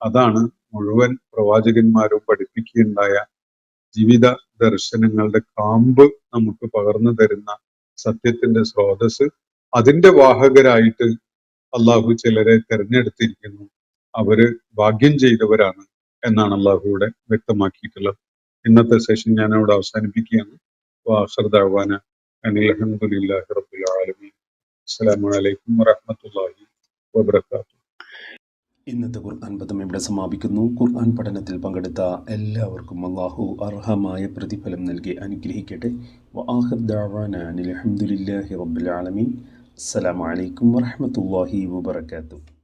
അതാണ് മുഴുവൻ പ്രവാചകന്മാരും പഠിപ്പിക്കുകയുണ്ടായ ജീവിത ദർശനങ്ങളുടെ കാമ്പ് നമുക്ക് പകർന്നു തരുന്ന സത്യത്തിന്റെ സ്രോതസ്. അതിന്റെ വാഹകരായിട്ട് അള്ളാഹു ചിലരെ തെരഞ്ഞെടുത്തിരിക്കുന്നു. അവര് ഭാഗ്യം ചെയ്തവരാണ് എന്നാണ് അള്ളാഹു ഇവിടെ വ്യക്തമാക്കിയിട്ടുള്ളത്. ഇന്നത്തെ സെഷൻ ഞാൻ അവിടെ അവസാനിപ്പിക്കുകയാണ്. വാഖിർ ദഅ്വാന അനിൽ ഹംദുലില്ലാഹി റബ്ബിൽ ആലമീൻ. അസ്സലാമു അലൈക്കും വറഹ്മത്തുള്ളാഹി വബറകാതുഹു. ഇന്നത്തെ ഖുർആൻ പദം ഇവിടെ സമാപിക്കുന്നു. ഖുർആൻ പഠനത്തിൽ പങ്കെടുത്ത എല്ലാവർക്കും അല്ലാഹു അർഹമായ പ്രതിഫലം നൽകി അനുഗ്രഹിക്കട്ടെ. വആഖിർ ദഅ്വാന അനിൽ ഹംദുലില്ലാഹി റബ്ബിൽ ആലമീൻ. അസ്സലാമു അലൈക്കും വറഹ്മത്തുള്ളാഹി വബറകാതുഹു.